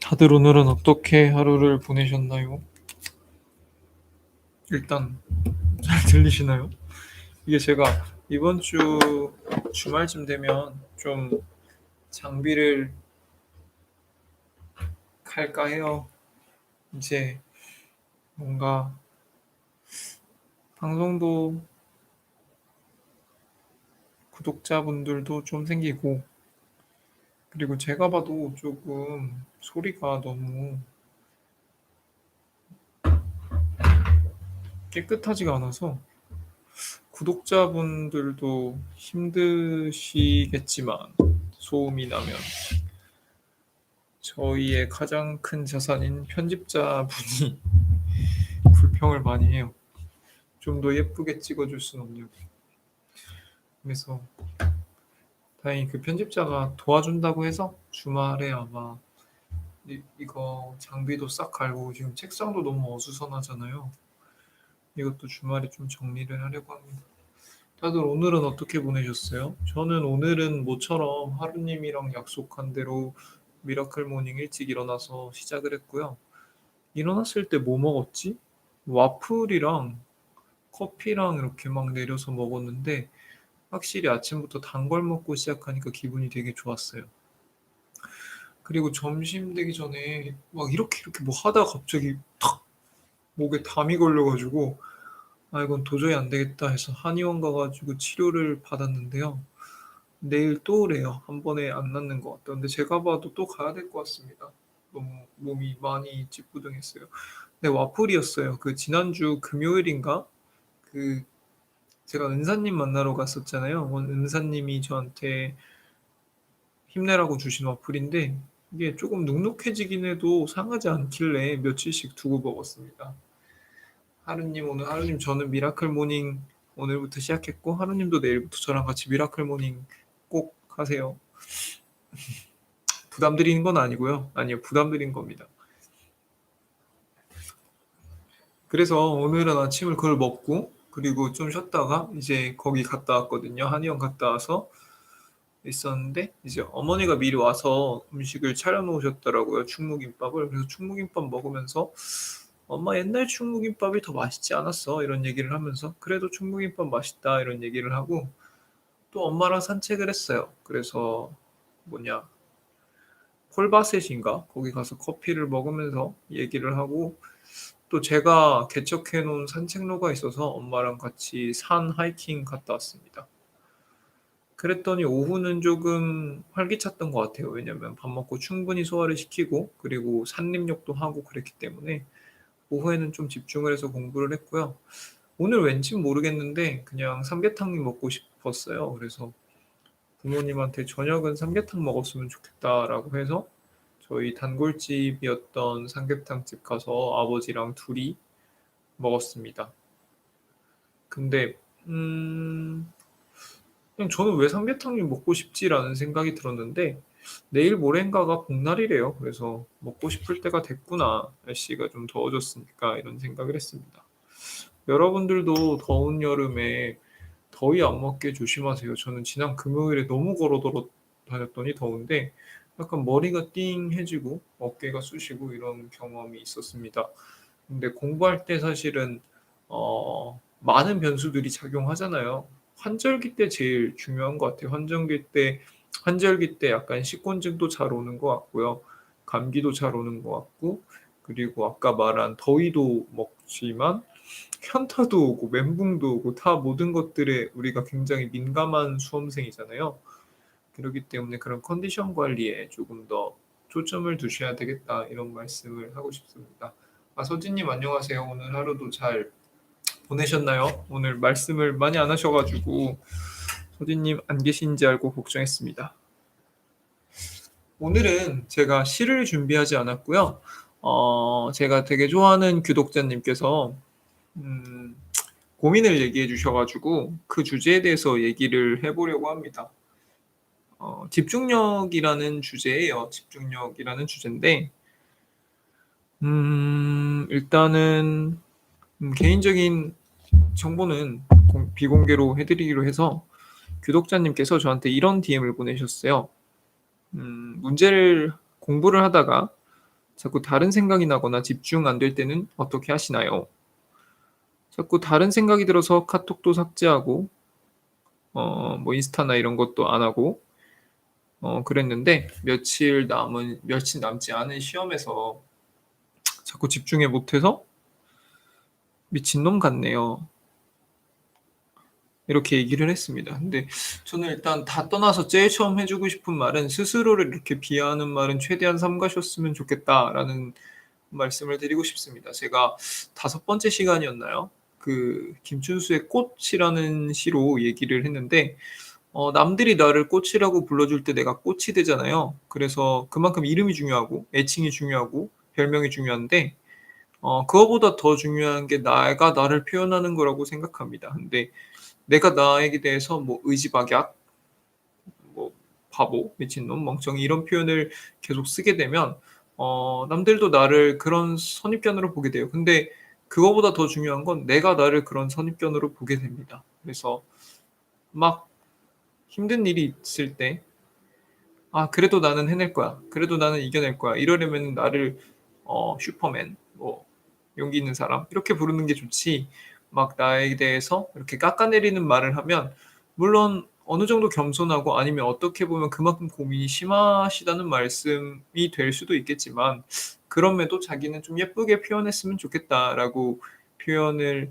다들 오늘은 어떻게 하루를 보내셨나요? 일단 잘 들리시나요? 이게 제가 이번 주 주말쯤 되면 좀 장비를 갈까 해요. 이제 뭔가 방송도 구독자분들도 좀 생기고, 그리고 제가 봐도 조금 소리가 너무 깨끗하지가 않아서 구독자분들도 힘드시겠지만, 소음이 나면 저희의 가장 큰 자산인 편집자분이 불평을 많이 해요. 좀 더 예쁘게 찍어줄 순 없냐고. 그래서 다행히 그 편집자가 도와준다고 해서 주말에 아마 이거 장비도 싹 갈고, 지금 책상도 너무 어수선하잖아요. 이것도 주말에 좀 정리를 하려고 합니다. 다들 오늘은 어떻게 보내셨어요? 저는 오늘은 모처럼 하루님이랑 약속한 대로 미라클 모닝 일찍 일어나서 시작을 했고요. 일어났을 때 뭐 먹었지? 와플이랑 커피랑 이렇게 막 내려서 먹었는데, 확실히 아침부터 단 걸 먹고 시작하니까 기분이 되게 좋았어요. 그리고 점심 되기 전에 막 이렇게 뭐 하다가 갑자기 탁 목에 담이 걸려가지고, 아 이건 도저히 안 되겠다 해서 한의원 가가지고 치료를 받았는데요. 내일 또 오래요. 한 번에 안 낫는 것 같다. 근데 제가 봐도 또 가야 될 것 같습니다. 너무 몸이 많이 찌뿌둥했어요. 네, 와플이었어요. 그 지난주 금요일인가? 그 제가 은사님 만나러 갔었잖아요. 은사님이 저한테 힘내라고 주신 와플인데, 이게 조금 눅눅해지긴 해도 상하지 않길래 며칠씩 두고 먹었습니다. 하루님, 저는 미라클 모닝 오늘부터 시작했고, 하루님도 내일부터 저랑 같이 미라클 모닝 꼭 하세요. 부담 드리는 건 아니고요. 아니요, 부담 드린 겁니다. 그래서 오늘은 아침을 그걸 먹고, 그리고 좀 쉬었다가 이제 거기 갔다 왔거든요. 한의원 갔다 와서 있었는데, 이제 어머니가 미리 와서 음식을 차려 놓으셨더라고요. 충무김밥을. 그래서 충무김밥 먹으면서 엄마 옛날 충무김밥이 더 맛있지 않았어? 이런 얘기를 하면서 그래도 충무김밥 맛있다 이런 얘기를 하고, 또 엄마랑 산책을 했어요. 그래서 뭐냐, 폴바셋인가? 거기 가서 커피를 먹으면서 얘기를 하고, 또 제가 개척해 놓은 산책로가 있어서 엄마랑 같이 산 하이킹 갔다 왔습니다. 그랬더니 오후는 조금 활기찼던 것 같아요. 왜냐면 밥 먹고 충분히 소화를 시키고, 그리고 산림욕도 하고 그랬기 때문에 오후에는 좀 집중을 해서 공부를 했고요. 오늘 왠진 모르겠는데 그냥 삼계탕이 먹고 싶었어요. 그래서 부모님한테 저녁은 삼계탕 먹었으면 좋겠다라고 해서 저희 단골집이었던 삼계탕집 가서 아버지랑 둘이 먹었습니다. 근데 그냥 저는 '왜 삼계탕이 먹고 싶지?'라는 생각이 들었는데, 내일 모레인가가 복날이래요. 그래서 '먹고 싶을 때가 됐구나. 날씨가 좀 더워졌으니까.' 이런 생각을 했습니다. 여러분들도 더운 여름에 더위 안 먹게 조심하세요. 저는 지난 금요일에 너무 걸어 다녔더니 더운데 약간 머리가 띵해지고 어깨가 쑤시고 이런 경험이 있었습니다. 근데 공부할 때 사실은 많은 변수들이 작용하잖아요. 환절기 때 제일 중요한 것 같아요. 환절기 때 약간 식곤증도 잘 오는 것 같고요. 감기도 잘 오는 것 같고, 그리고 아까 말한 더위도 먹지만 현타도 오고 멘붕도 오고, 다 모든 것들에 우리가 굉장히 민감한 수험생이잖아요. 그렇기 때문에 그런 컨디션 관리에 조금 더 초점을 두셔야 되겠다 이런 말씀을 하고 싶습니다. 아, 서진님 안녕하세요. 오늘 하루도 잘 보내셨나요? 오늘 말씀을 많이 안 하셔가지고 서진님 안 계신지 알고 걱정했습니다. 오늘은 제가 시를 준비하지 않았고요. 제가 되게 좋아하는 구독자님께서 음, 고민을 얘기해 주셔가지고 그 주제에 대해서 얘기를 해보려고 합니다. 집중력이라는 주제예요. 집중력이라는 주제인데, 일단은 개인적인 정보는 비공개로 해드리기로 해서 구독자님께서 저한테 이런 DM을 보내셨어요. 문제를 공부를 하다가 자꾸 다른 생각이 나거나 집중 안 될 때는 어떻게 하시나요? 자꾸 다른 생각이 들어서 카톡도 삭제하고 뭐 인스타나 이런 것도 안 하고 그랬는데 며칠 남지 않은 시험에서 자꾸 집중을 못해서 미친놈 같네요. 이렇게 얘기를 했습니다. 근데 저는 일단 다 떠나서 제일 처음 해 주고 싶은 말은 "스스로를 이렇게 비하하는 말은 최대한 삼가셨으면 좋겠다."라는 말씀을 드리고 싶습니다. 제가 5번째 시간이었나요? 그 김춘수의 꽃이라는 시로 얘기를 했는데 남들이 나를 꽃이라고 불러줄 때 내가 꽃이 되잖아요. 그래서 그만큼 이름이 중요하고 애칭이 중요하고 별명이 중요한데 그거보다 더 중요한 게 내가 나를 표현하는 거라고 생각합니다. 근데 내가 나에게 대해서 뭐 의지박약, 뭐 바보, 미친놈, 멍청이 이런 표현을 계속 쓰게 되면 남들도 나를 그런 선입견으로 보게 돼요. 근데 그거보다 더 중요한 건 내가 나를 그런 선입견으로 보게 됩니다. 그래서 막 힘든 일이 있을 때 '아 그래도 나는 해낼 거야. 그래도 나는 이겨낼 거야.' 이러려면 나를 슈퍼맨, 뭐 용기 있는 사람 이렇게 부르는 게 좋지 막 나에 대해서 이렇게 깎아내리는 말을 하면 물론 어느 정도 겸손하고 아니면 어떻게 보면 그만큼 고민이 심하시다는 말씀이 될 수도 있겠지만 그럼에도 자기는 좀 "예쁘게 표현했으면 좋겠다."라고 표현을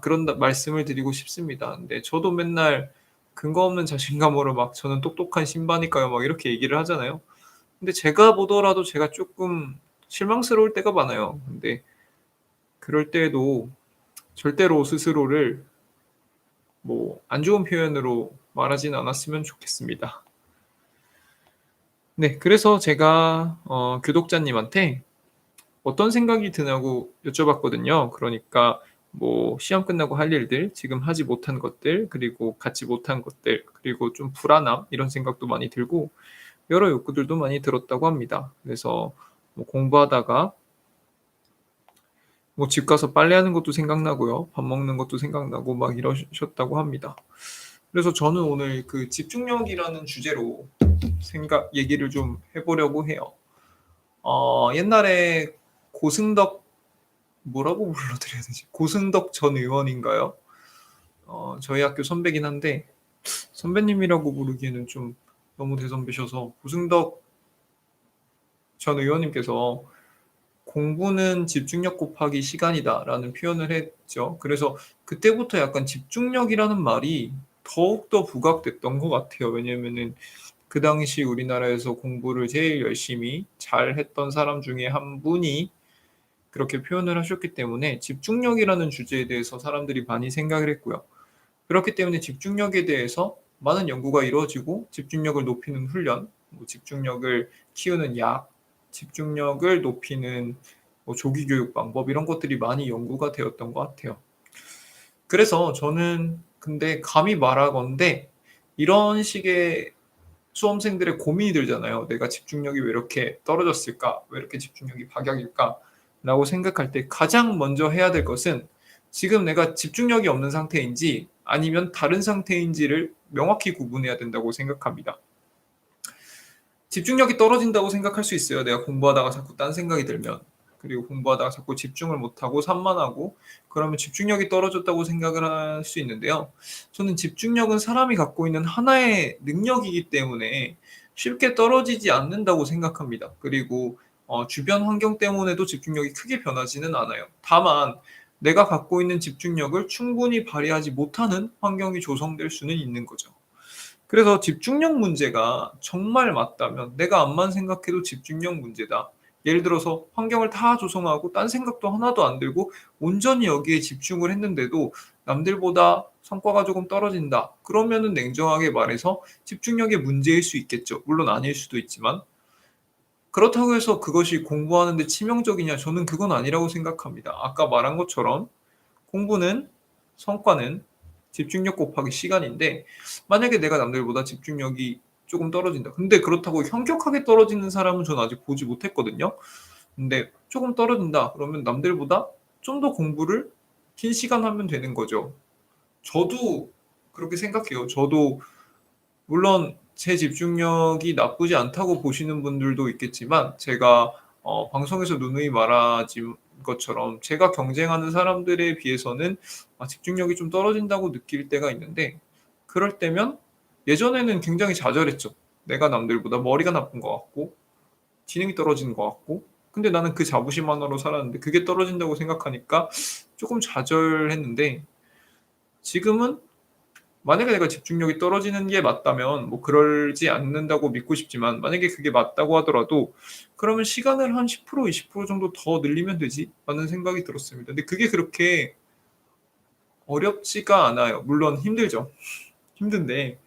그런 말씀을 드리고 싶습니다. 근데 저도 맨날 근거 없는 자신감으로 막 "저는 똑똑한 신바니까요." 막 이렇게 얘기를 하잖아요. 근데 제가 보더라도 제가 쪼끔 실망스러울 때가 많아요. 근데 그럴 때에도 절대로 스스로를 뭐 안 좋은 표현으로 말하진 않았으면 좋겠습니다. 네. 그래서 제가 구독자님한테 어떤 생각이 드냐고 여쭤봤거든요. 그러니까 뭐 시험 끝나고 할 일들, 지금 하지 못한 것들, 그리고 갖지 못한 것들, 그리고 좀 불안함 이런 생각도 많이 들고 여러 욕구들도 많이 들었다고 합니다. 그래서 뭐 공부하다가 뭐 집 가서 빨래하는 것도 생각나고요. 밥 먹는 것도 생각나고 막 이러셨다고 합니다. 그래서 저는 오늘 그 집중력이라는 주제로 얘기를 좀 해 보려고 해요. 옛날에 고승덕 뭐라고 불러드려야 되지? 고승덕 전 의원인가요? 저희 학교 선배긴 한데 선배님이라고 부르기에는 좀 너무 대선배셔서 고승덕 전 의원님께서 "공부는 집중력 곱하기 시간이다."라는 표현을 했죠. 그래서 그때부터 약간 집중력이라는 말이 더욱더 부각됐던 것 같아요. 왜냐면은 그 당시 우리나라에서 공부를 제일 열심히 잘했던 사람 중에 한 분이 그렇게 표현을 하셨기 때문에 집중력이라는 주제에 대해서 사람들이 많이 생각을 했고요. 그렇기 때문에 집중력에 대해서 많은 연구가 이루어지고 집중력을 높이는 훈련, 뭐 집중력을 키우는 약, 집중력을 높이는 뭐 조기 교육 방법 이런 것들이 많이 연구가 되었던 것 같아요. 그래서 저는 근데 감히 말하건대 이런 식의 수험생들의 고민이 들잖아요. '내가 집중력이 왜 이렇게 떨어졌을까? 왜 이렇게 집중력이 박약일까?'라고 생각할 때 가장 먼저 해야 될 것은 지금 내가 집중력이 없는 상태인지 아니면 다른 상태인지를 명확히 구분해야 된다고 생각합니다. 집중력이 떨어진다고 생각할 수 있어요. 내가 공부하다가 자꾸 딴 생각이 들면. 그리고 공부하다가 자꾸 집중을 못하고 산만하고 그러면 집중력이 떨어졌다고 생각을 할 수 있는데요. 저는 집중력은 사람이 갖고 있는 하나의 능력이기 때문에 쉽게 떨어지지 않는다고 생각합니다. 그리고 주변 환경 때문에도 집중력이 크게 변하지는 않아요. 다만 내가 갖고 있는 집중력을 충분히 발휘하지 못하는 환경이 조성될 수는 있는 거죠. 그래서 집중력 문제가 정말 맞다면 내가 암만 생각해도 집중력 문제다. 예를 들어서 환경을 다 조성하고 딴 생각도 하나도 안 들고 온전히 여기에 집중을 했는데도 남들보다 성과가 조금 떨어진다. 그러면은 냉정하게 말해서 집중력의 문제일 수 있겠죠. 물론 아닐 수도 있지만. 그렇다고 해서 그것이 공부하는 데 치명적이냐? 저는 그건 아니라고 생각합니다. 아까 말한 것처럼 공부는 성과는 집중력 곱하기 시간인데 만약에 내가 남들보다 집중력이 쪼금 떨어진다. 근데 그렇다고 현격하게 떨어지는 사람은 저는 아직 보지 못했거든요. 근데 쪼금 떨어진다 그러면 남들보다 좀 더 공부를 흰 시간 하면 되는 거죠. 저도 그렇게 생각해요. 저도 물론 제 집중력이 나쁘지 않다고 보시는 분들도 있겠지만 제가 방송에서 누누이 말하진 것처럼 제가 경쟁하는 사람들에 비해서는 집중력이 좀 떨어진다고 느낄 때가 있는데 그럴 때면 예전에는 굉장히 좌절했죠. 내가 남들보다 머리가 나쁜 것 같고 지능이 떨어지는 것 같고 근데 나는 그 자부심 하나로 살았는데 그게 떨어진다고 생각하니까 조금 좌절했는데 지금은 만약에 내가 집중력이 떨어지는 게 맞다면 뭐 그러지 않는다고 믿고 싶지만 만약에 그게 맞다고 하더라도 그러면 시간을 한 10% 20% 정도 더 늘리면 되지라는 생각이 들었습니다. 근데 그게 그렇게 어렵지가 않아요. 물론 힘들죠. 힘든데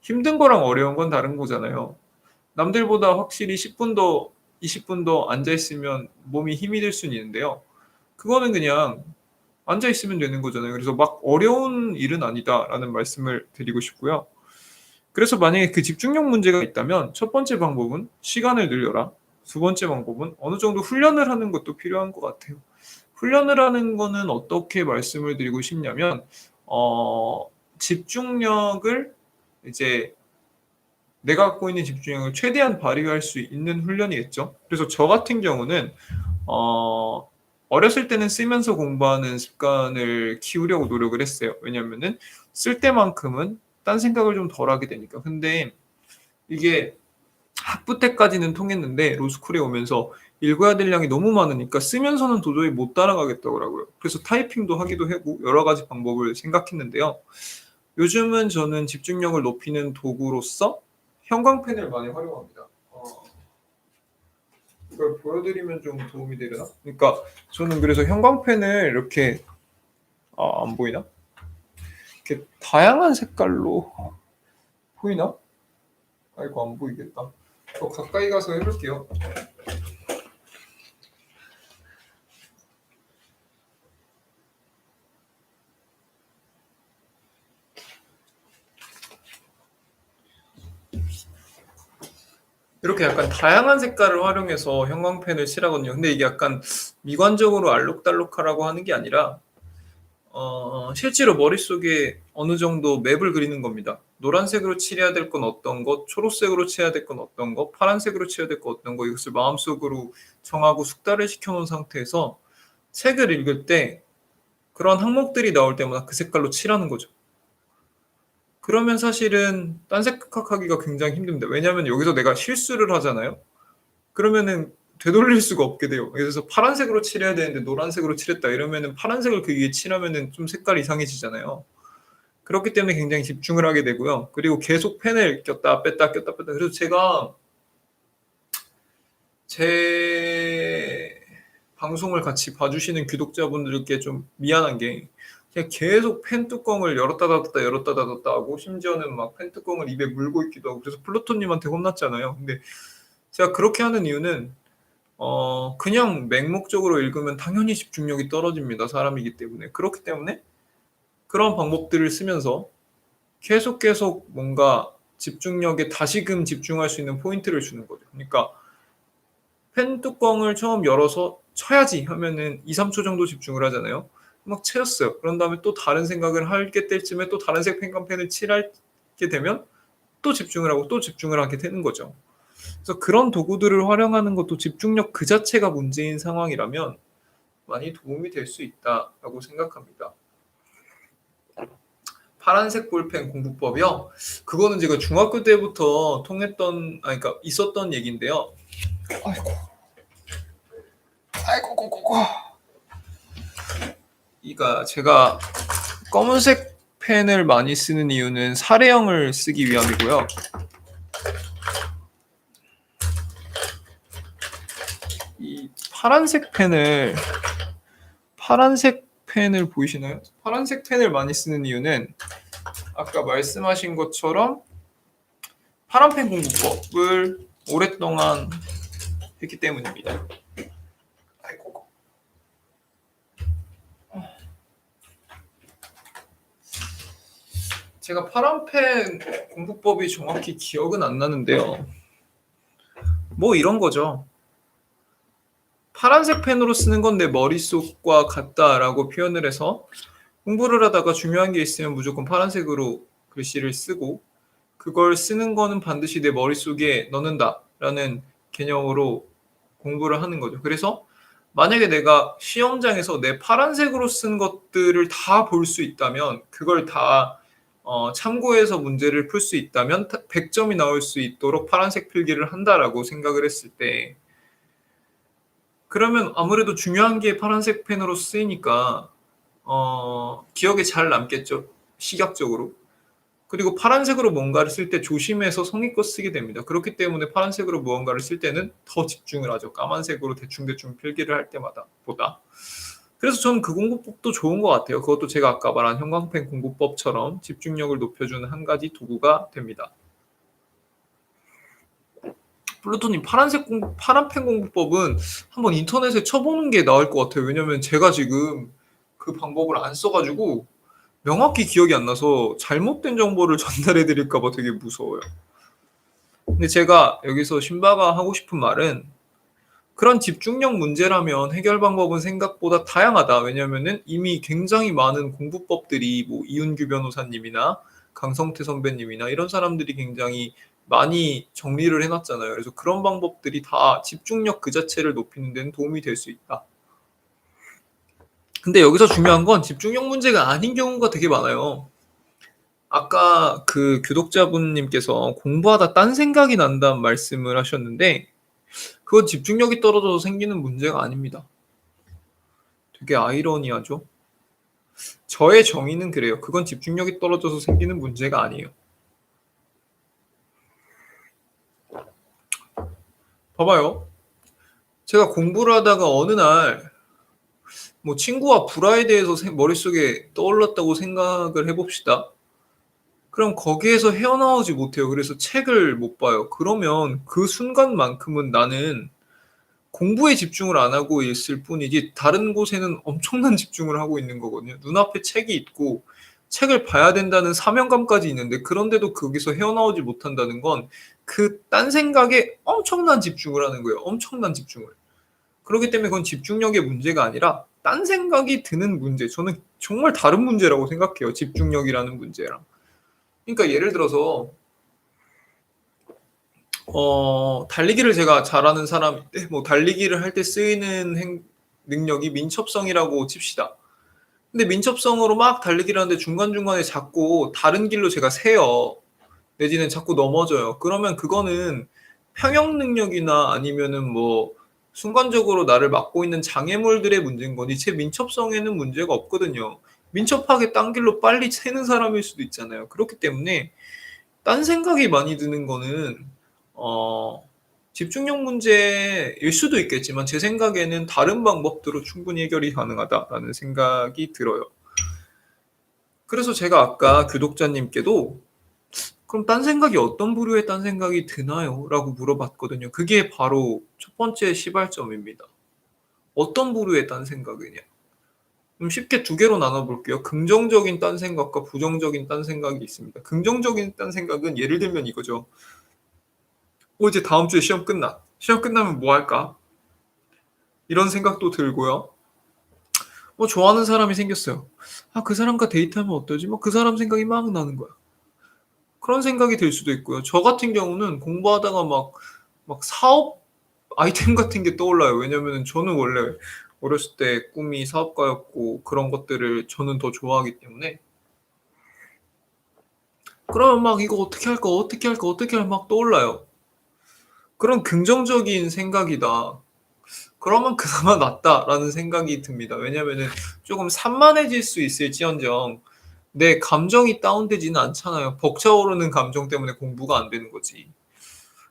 힘든 거랑 어려운 건 다른 거잖아요. 남들보다 확실히 10분 더 20분 더 앉아 있으면 몸이 힘이 들 수는 있는데요. 그거는 그냥 앉아 있으면 되는 거잖아요. 그래서 막 어려운 일은 아니다라는 말씀을 드리고 싶고요. 그래서 만약에 그 집중력 문제가 있다면 첫 번째 방법은 시간을 늘려라. 두 번째 방법은 어느 정도 훈련을 하는 것도 필요한 것 같아요. 훈련을 하는 거는 어떻게 말씀을 드리고 싶냐면 집중력을 이제 내가 갖고 있는 집중력을 최대한 발휘할 수 있는 훈련이겠죠. 그래서 저 같은 경우는 어렸을 때는 쓰면서 공부하는 습관을 키우려고 노력을 했어요. 왜냐면은 쓸 때만큼은 딴 생각을 좀 덜 하게 되니까. 근데 이게 학부 때까지는 통했는데 로스쿨에 오면서 읽어야 될 양이 너무 많으니까 쓰면서는 도저히 못 따라가겠더라고요. 그래서 타이핑도 하기도 하고 여러 가지 방법을 생각했는데요. 요즘은 저는 집중력을 높이는 도구로서 형광펜을 많이 활용합니다. 이걸 보여드리면 좀 도움이 되려나? 그러니까 저는 그래서 형광펜을 이렇게 안 보이나? 이렇게 다양한 색깔로 보이나? 아이고 안 보이겠다. 더 가까이 가서 해볼게요. 이렇게 약간 다양한 색깔을 활용해서 형광펜을 칠하거든요. 근데 이게 약간 미관적으로 알록달록하라고 하는 게 아니라 실제로 머릿속에 어느 정도 맵을 그리는 겁니다. 노란색으로 칠해야 될 건 어떤 것, 초록색으로 칠해야 될 건 어떤 것, 파란색으로 칠해야 될 건 어떤 것, 이것을 마음속으로 정하고 숙달을 시켜놓은 상태에서 책을 읽을 때 그런 항목들이 나올 때마다 그 색깔로 칠하는 거죠. 그러면 사실은 딴 생각하기가 굉장히 힘듭니다. 왜냐하면 여기서 내가 실수를 하잖아요. 그러면은 되돌릴 수가 없게 돼요. 그래서 파란색으로 칠해야 되는데 노란색으로 칠했다 이러면은 파란색을 그 위에 칠하면은 좀 색깔이 이상해지잖아요. 그렇기 때문에 굉장히 집중을 하게 되고요. 그리고 계속 펜을 꼈다 뺐다 꼈다 뺐다. 그래서 제가 제 방송을 같이 봐주시는 구독자분들께 좀 미안한 게 그냥 계속 펜 뚜껑을 열었다 닫았다 열었다 닫았다 하고 심지어는 막 펜 뚜껑을 입에 물고 있기도 하고 그래서 플루토님한테 혼났잖아요. 근데 제가 그렇게 하는 이유는 그냥 맹목적으로 읽으면 당연히 집중력이 떨어집니다. 사람이기 때문에. 그렇기 때문에 그런 방법들을 쓰면서 계속 뭔가 집중력에 다시금 집중할 수 있는 포인트를 주는 거죠. 그러니까 펜 뚜껑을 처음 열어서 쳐야지 하면은 2, 3초 정도 집중을 하잖아요. 막 채웠어요. 그런 다음에 또 다른 생각을 하게 될 쯤에 또 다른 색 펜감펜을 칠하게 되면 또 집중을 하고 또 집중을 하게 되는 거죠. 그래서 그런 도구들을 활용하는 것도 집중력 그 자체가 문제인 상황이라면 많이 도움이 될 수 있다라고 생각합니다. 파란색 볼펜 공부법이요? 그거는 제가 중학교 때부터 그러니까 있었던 얘기인데요. 아이고, 고고고. 제가 검은색 펜을 많이 쓰는 이유는 사례형을 쓰기 위함이고요. 이 파란색 펜을 보이시나요? 파란색 펜을 많이 쓰는 이유는 아까 말씀하신 것처럼 파란펜 공부법을 오랫동안 했기 때문입니다. 아이고. 제가 파란펜 공부법이 정확히 기억은 안 나는데요. 뭐 이런 거죠. 파란색 펜으로 쓰는 건 내 머릿속과 같다라고 표현을 해서 공부를 하다가 중요한 게 있으면 무조건 파란색으로 글씨를 쓰고 그걸 쓰는 거는 반드시 내 머릿속에 넣는다라는 개념으로 공부를 하는 거죠. 그래서 만약에 내가 시험장에서 내 파란색으로 쓴 것들을 다 볼 수 있다면 그걸 다 참고해서 문제를 풀 수 있다면 100점이 나올 수 있도록 파란색 필기를 한다라고 생각을 했을 때 그러면 아무래도 중요한 게 파란색 펜으로 쓰이니까 기억에 잘 남겠죠. 시각적으로. 그리고 파란색으로 뭔가를 쓸 때 조심해서 성의껏 쓰게 됩니다. 그렇기 때문에 파란색으로 무언가를 쓸 때는 더 집중을 하죠. 까만색으로 대충대충 필기를 할 때마다 보다. 그래서 저는 그 공부법도 좋은 것 같아요. 그것도 제가 아까 말한 형광펜 공부법처럼 집중력을 높여주는 한 가지 도구가 됩니다. 플루토님 파란펜 공부법은 한번 인터넷에 쳐보는 게 나을 것 같아요. 왜냐면 제가 지금 그 방법을 안 써가지고 명확히 기억이 안 나서 잘못된 정보를 전달해 드릴까 봐 되게 무서워요. 근데 제가 여기서 신바가 하고 싶은 말은 그런 집중력 문제라면 해결 방법은 생각보다 다양하다. 왜냐면은 이미 굉장히 많은 공부법들이 뭐 이윤규 변호사님이나 강성태 선배님이나 이런 사람들이 굉장히 많이 정리를 해놨잖아요. 그래서 그런 방법들이 다 집중력 그 자체를 높이는 데는 도움이 될 수 있다. 근데 여기서 중요한 건 집중력 문제가 아닌 경우가 되게 많아요. 아까 그 교독자분님께서 공부하다 딴 생각이 난다는 말씀을 하셨는데 그건 집중력이 떨어져서 생기는 문제가 아닙니다. 되게 아이러니하죠? 저의 정의는 그래요. 그건 집중력이 떨어져서 생기는 문제가 아니에요. 봐봐요. 제가 공부를 하다가 어느 날 뭐 친구와 불화에 대해서 머릿속에 떠올랐다고 생각을 해봅시다. 그럼 거기에서 헤어나오지 못해요. 그래서 책을 못 봐요. 그러면 그 순간만큼은 나는 공부에 집중을 안 하고 있을 뿐이지 다른 곳에는 엄청난 집중을 하고 있는 거거든요. 눈앞에 책이 있고 책을 봐야 된다는 사명감까지 있는데 그런데도 거기서 헤어나오지 못한다는 건 그 딴 생각에 엄청난 집중을 하는 거예요. 엄청난 집중을. 그렇기 때문에 그건 집중력의 문제가 아니라 딴 생각이 드는 문제. 저는 정말 다른 문제라고 생각해요. 집중력이라는 문제랑. 그러니까 예를 들어서 달리기를 제가 잘하는 사람인데 뭐 달리기를 할 때 쓰이는 능력이 민첩성이라고 칩시다. 근데 민첩성으로 막 달리기를 하는데 중간중간에 자꾸 다른 길로 제가 새요. 내지는 자꾸 넘어져요. 그러면 그거는 평형 능력이나 아니면은 뭐 순간적으로 나를 막고 있는 장애물들의 문제인 거지 제 민첩성에는 문제가 없거든요. 민첩하게 딴 길로 빨리 새는 사람일 수도 있잖아요. 그렇기 때문에 딴 생각이 많이 드는 거는 집중력 문제일 수도 있겠지만 제 생각에는 다른 방법으로 충분히 해결이 가능하다라는 생각이 들어요. 그래서 제가 아까 교독자님께도 그럼 딴 생각이 어떤 부류의 딴 생각이 드나요? 라고 물어봤거든요. 그게 바로 첫 번째 시발점입니다. 어떤 부류의 딴 생각이냐? 좀 쉽게 두 개로 나눠볼게요. 긍정적인 딴 생각과 부정적인 딴 생각이 있습니다. 긍정적인 딴 생각은 예를 들면 이거죠. 이제 다음 주에 시험 끝나. 시험 끝나면 뭐 할까? 이런 생각도 들고요. 좋아하는 사람이 생겼어요. 그 사람과 데이트하면 어떠지? 그 사람 생각이 막 나는 거야. 그런 생각이 들 수도 있고요. 저 같은 경우는 공부하다가 막 사업 아이템 같은 게 떠올라요. 왜냐면 저는 원래 어렸을 때 꿈이 사업가였고 그런 것들을 저는 더 좋아하기 때문에 그러면 막 이거 어떻게 할까 어떻게 할까 어떻게 할까 막 떠올라요. 그런 긍정적인 생각이다. 그러면 그나마 낫다라는 생각이 듭니다. 왜냐면은 조금 산만해질 수 있을지언정 내 감정이 다운되지는 않잖아요. 벅차오르는 감정 때문에 공부가 안 되는 거지.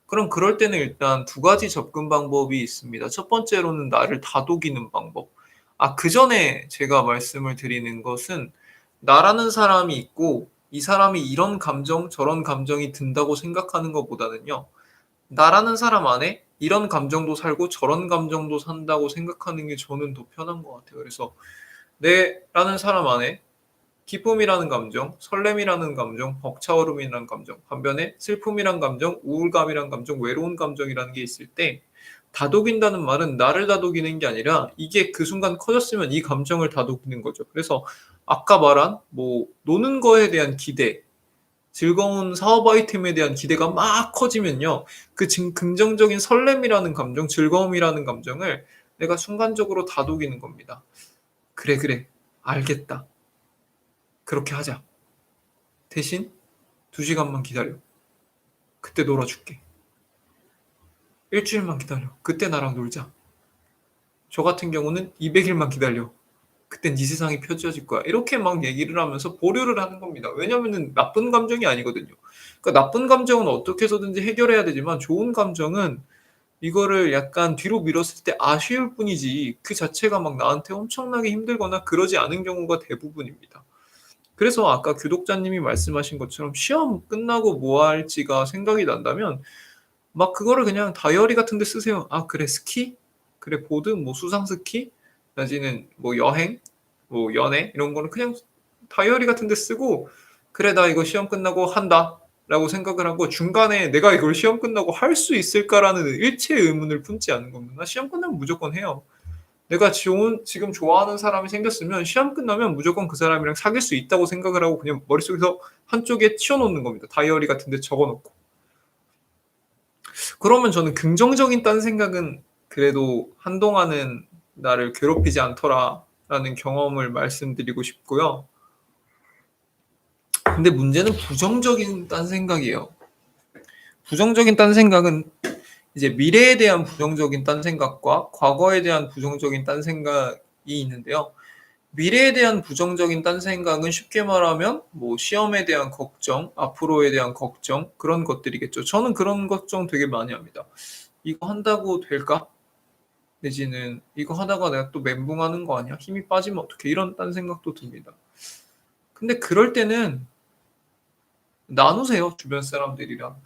그럼 그럴 때는 일단 두 가지 접근 방법이 있습니다. 첫 번째로는 나를 다독이는 방법. 그 전에 제가 말씀을 드리는 것은 나라는 사람이 있고 이 사람이 이런 감정, 저런 감정이 든다고 생각하는 것보다는요. 나라는 사람 안에 이런 감정도 살고 저런 감정도 산다고 생각하는 게 저는 더 편한 것 같아요. 그래서 내라는 사람 안에 기쁨이라는 감정, 설렘이라는 감정, 벅차오름이라는 감정, 반면에 슬픔이란 감정, 우울감이란 감정, 외로운 감정이라는 게 있을 때 다독인다는 말은 나를 다독이는 게 아니라 이게 그 순간 커졌으면 이 감정을 다독이는 거죠. 그래서 아까 말한 뭐 노는 거에 대한 기대, 즐거운 사업 아이템에 대한 기대가 막 커지면요. 그 긍정적인 설렘이라는 감정, 즐거움이라는 감정을 내가 순간적으로 다독이는 겁니다. 그래, 그래. 알겠다. 그렇게 하자. 대신 2시간만 기다려. 그때 놀아줄게. 일주일만 기다려. 그때 나랑 놀자. 저 같은 경우는 200일만 기다려. 그땐 네 세상이 펼쳐질 거야. 이렇게 막 얘기를 하면서 보류를 하는 겁니다. 왜냐면은 나쁜 감정이 아니거든요. 그러니까 나쁜 감정은 어떻게 해서든지 해결해야 되지만 좋은 감정은 이거를 약간 뒤로 미뤘을 때 아쉬울 뿐이지 그 자체가 막 나한테 엄청나게 힘들거나 그러지 않은 경우가 대부분입니다. 그래서 아까 교독자님이 말씀하신 것처럼 시험 끝나고 뭐 할지가 생각이 난다면 막 그거를 그냥 다이어리 같은 데 쓰세요. 아, 그래, 스키? 그래, 보드? 뭐 수상 스키? 내지는 뭐 여행? 뭐 연애? 이런 거는 그냥 다이어리 같은 데 쓰고 그래, 나 이거 시험 끝나고 한다. 라고 생각을 하고 중간에 내가 이걸 시험 끝나고 할 수 있을까라는 일체의 의문을 품지 않은 겁니다. 나 시험 끝나면 무조건 해요. 내가 지금 좋아하는 사람이 생겼으면 시험 끝나면 무조건 그 사람이랑 사귈 수 있다고 생각을 하고 그냥 머릿속에서 한쪽에 치워놓는 겁니다. 다이어리 같은 데 적어놓고. 그러면 저는 긍정적인 딴 생각은 그래도 한동안은 나를 괴롭히지 않더라라는 경험을 말씀드리고 싶고요. 근데 문제는 부정적인 딴 생각이에요. 부정적인 딴 생각은 이제 미래에 대한 부정적인 딴 생각과 과거에 대한 부정적인 딴 생각이 있는데요. 미래에 대한 부정적인 딴 생각은 쉽게 말하면 뭐 시험에 대한 걱정, 앞으로에 대한 걱정 그런 것들이겠죠. 저는 그런 걱정 되게 많이 합니다. 이거 한다고 될까? 내지는 이거 하다가 내가 또 멘붕하는 거 아니야? 힘이 빠지면 어떡해? 이런 딴 생각도 듭니다. 근데 그럴 때는 나누세요. 주변 사람들이랑.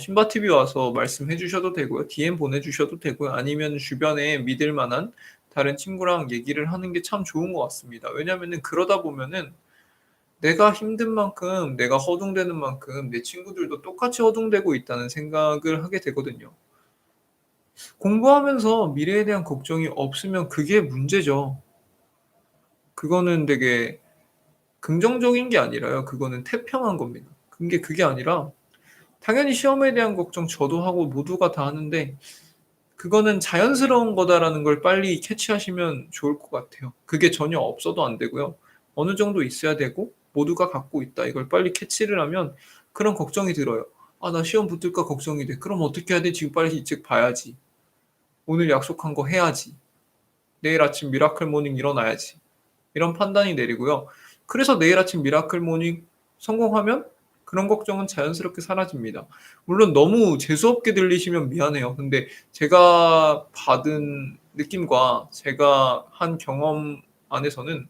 신바TV 와서 말씀해 주셔도 되고요. DM 보내주셔도 되고요. 아니면 주변에 믿을 만한 다른 친구랑 얘기를 하는 게 참 좋은 것 같습니다. 왜냐면은 그러다 보면은 내가 힘든 만큼, 내가 허둥대는 만큼 내 친구들도 똑같이 허둥대고 있다는 생각을 하게 되거든요. 공부하면서 미래에 대한 걱정이 없으면 그게 문제죠. 그거는 되게 긍정적인 게 아니라요. 그거는 태평한 겁니다. 그게 아니라 당연히 시험에 대한 걱정 저도 하고 모두가 다 하는데 그거는 자연스러운 거다라는 걸 빨리 캐치하시면 좋을 것 같아요. 그게 전혀 없어도 안 되고요. 어느 정도 있어야 되고 모두가 갖고 있다. 이걸 빨리 캐치를 하면 그런 걱정이 들어요. 아, 나 시험 붙을까 걱정이 돼. 그럼 어떻게 해야 돼? 지금 빨리 이 책 봐야지. 오늘 약속한 거 해야지. 내일 아침 미라클 모닝 일어나야지. 이런 판단이 내리고요. 그래서 내일 아침 미라클 모닝 성공하면 그런 걱정은 자연스럽게 사라집니다. 물론 너무 재수없게 들리시면 미안해요. 근데 제가 받은 느낌과 제가 한 경험 안에서는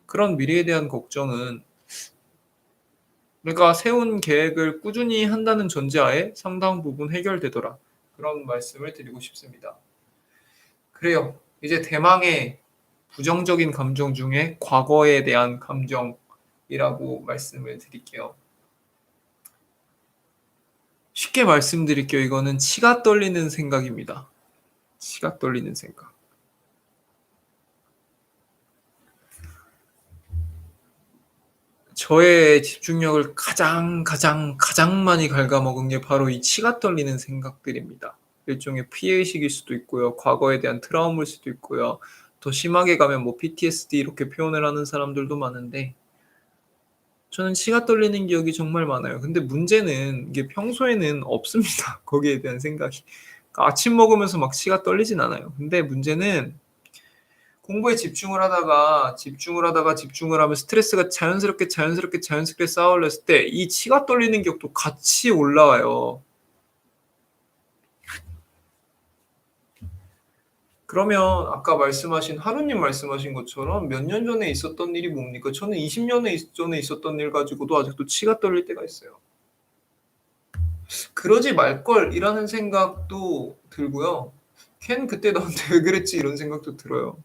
그런 미래에 대한 걱정은 내가 세운 계획을 꾸준히 한다는 전제하에 상당 부분 해결되더라. 그런 말씀을 드리고 싶습니다. 그래요. 이제 대망의 부정적인 감정 중에 과거에 대한 감정이라고 말씀을 드릴게요. 쉽게 말씀드릴게요. 이거는 치가 떨리는 생각입니다. 치가 떨리는 생각. 저의 집중력을 가장 많이 갉아먹은 게 바로 이 치가 떨리는 생각들입니다. 일종의 피해의식일 수도 있고요. 과거에 대한 트라우마일 수도 있고요. 더 심하게 가면 뭐 PTSD 이렇게 표현을 하는 사람들도 많은데 저는 치가 떨리는 기억이 정말 많아요. 근데 문제는 이게 평소에는 없습니다. 거기에 대한 생각이. 그러니까 아침 먹으면서 막 치가 떨리진 않아요. 근데 문제는 공부에 집중을 하면 스트레스가 자연스럽게 쌓여올렸을 때 이 치가 떨리는 기억도 같이 올라와요. 그러면 아까 말씀하신 하루님 말씀하신 것처럼 몇 년 전에 있었던 일이 뭡니까? 저는 20년 전에 있었던 일 가지고도 아직도 치가 떨릴 때가 있어요. 그러지 말걸이라는 생각도 들고요. 걘 그때 나한테 왜 그랬지 이런 생각도 들어요.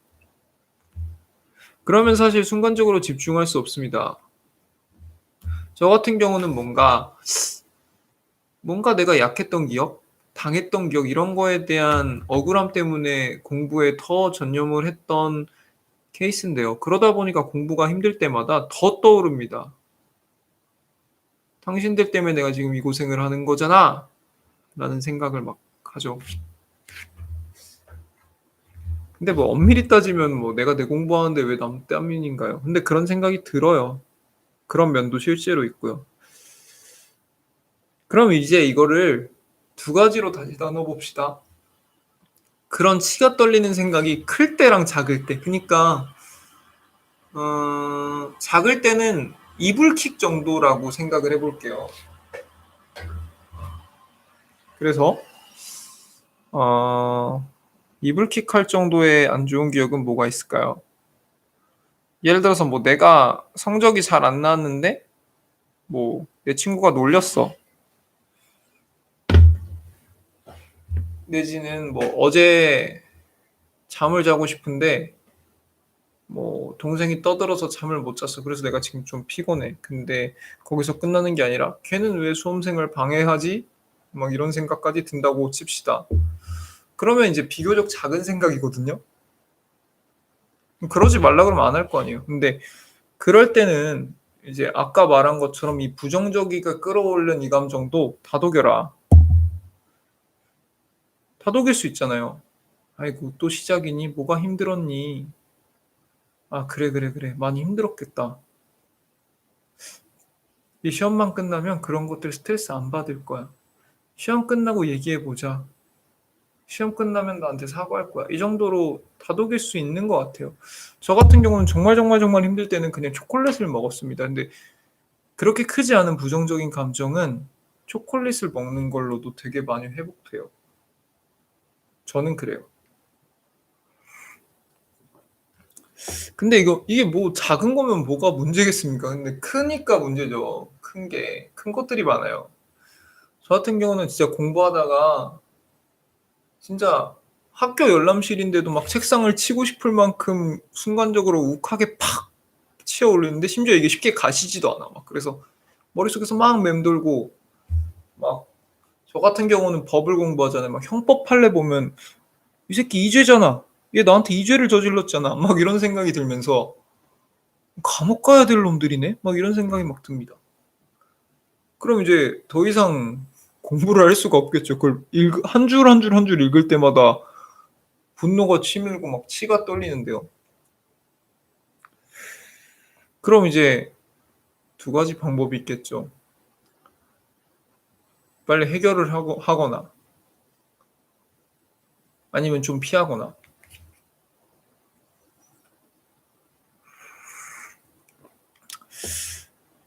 그러면 사실 순간적으로 집중할 수 없습니다. 저 같은 경우는 뭔가 내가 약했던 기억, 당했던 기억 이런 거에 대한 억울함 때문에 공부에 더 전념을 했던 케이스인데요. 그러다 보니까 공부가 힘들 때마다 더 떠오릅니다. '당신들 때문에 내가 지금 이 고생을 하는 거잖아.' 라는 생각을 막 하죠. 근데 뭐 엄밀히 따지면 뭐 '내가 내 공부하는데 왜 남 때문인가요?' 근데 그런 생각이 들어요. 그런 면도 실제로 있고요. 그럼 이제 이거를 두 가지로 다시 나눠 봅시다. 그런 치가 떨리는 생각이 클 때랑 작을 때. 그니까 작을 때는 이불킥 정도라고 생각을 해 볼게요. 그래서 이불킥할 정도의 안 좋은 기억은 뭐가 있을까요? 예를 들어서 뭐 내가 성적이 잘 안 나왔는데 뭐 내 친구가 놀렸어. 내지는 뭐 어제 잠을 자고 싶은데 뭐 동생이 떠들어서 잠을 못 잤어. 그래서 내가 지금 좀 피곤해. 근데 거기서 끝나는 게 아니라 '걔는 왜 수험생을 방해하지?' 막 이런 생각까지 든다고 칩시다. 그러면 인제 비교적 작은 생각이거든요. 그러지 말라 그러면 안 할 거 아니에요. 근데 그럴 때는 이제 아까 말한 것처럼 이 부정적이가 끌어올린 이 감정도 다독여라. 다독일 수 있잖아요. "아이고 또 시작이니? 뭐가 힘들었니? 아 그래, 그래, 그래. 많이 힘들었겠다. 이 시험만 끝나면 그런 것들 스트레스 안 받을 거야. 시험 끝나고 얘기해 보자. 시험 끝나면 나한테 사과할 거야." 이 정도로 다독일 수 있는 것 같아요. 저 같은 경우는 정말, 정말, 정말 힘들 때는 그냥 초콜릿을 먹었습니다. 근데 그렇게 크지 않은 부정적인 감정은 초콜릿을 먹는 걸로도 되게 많이 회복돼요. 저는 그래요. 근데 이게 뭐 작은 거면 뭐가 문제겠습니까? 근데 크니까 문제죠. 큰 게. 큰 것들이 많아요. 저 같은 경우는 진짜 공부하다가 진짜 학교 열람실인데도 막 책상을 치고 싶을 만큼 순간적으로 욱하게 팍 치어 올리는데 심지어 이게 쉽게 가시지도 않아. 막 그래서 머릿속에서 막 맴돌고 막 저 같은 경우는 법을 공부하잖아요. 막 형법 판례 보면 '이 새끼 이죄잖아. 얘 나한테 이죄를 저질렀잖아.' 막 이런 생각이 들면서 '감옥 가야 될 놈들이네.' 막 이런 생각이 막 듭니다. 그럼 이제 더 이상 공부를 할 수가 없겠죠. 그걸 읽 한 줄 한 줄 한 줄 읽을 때마다 분노가 치밀고 막 치가 떨리는데요. 그럼 이제 두 가지 방법이 있겠죠. 빨리 해결을 하거나 아니면 좀 피하거나.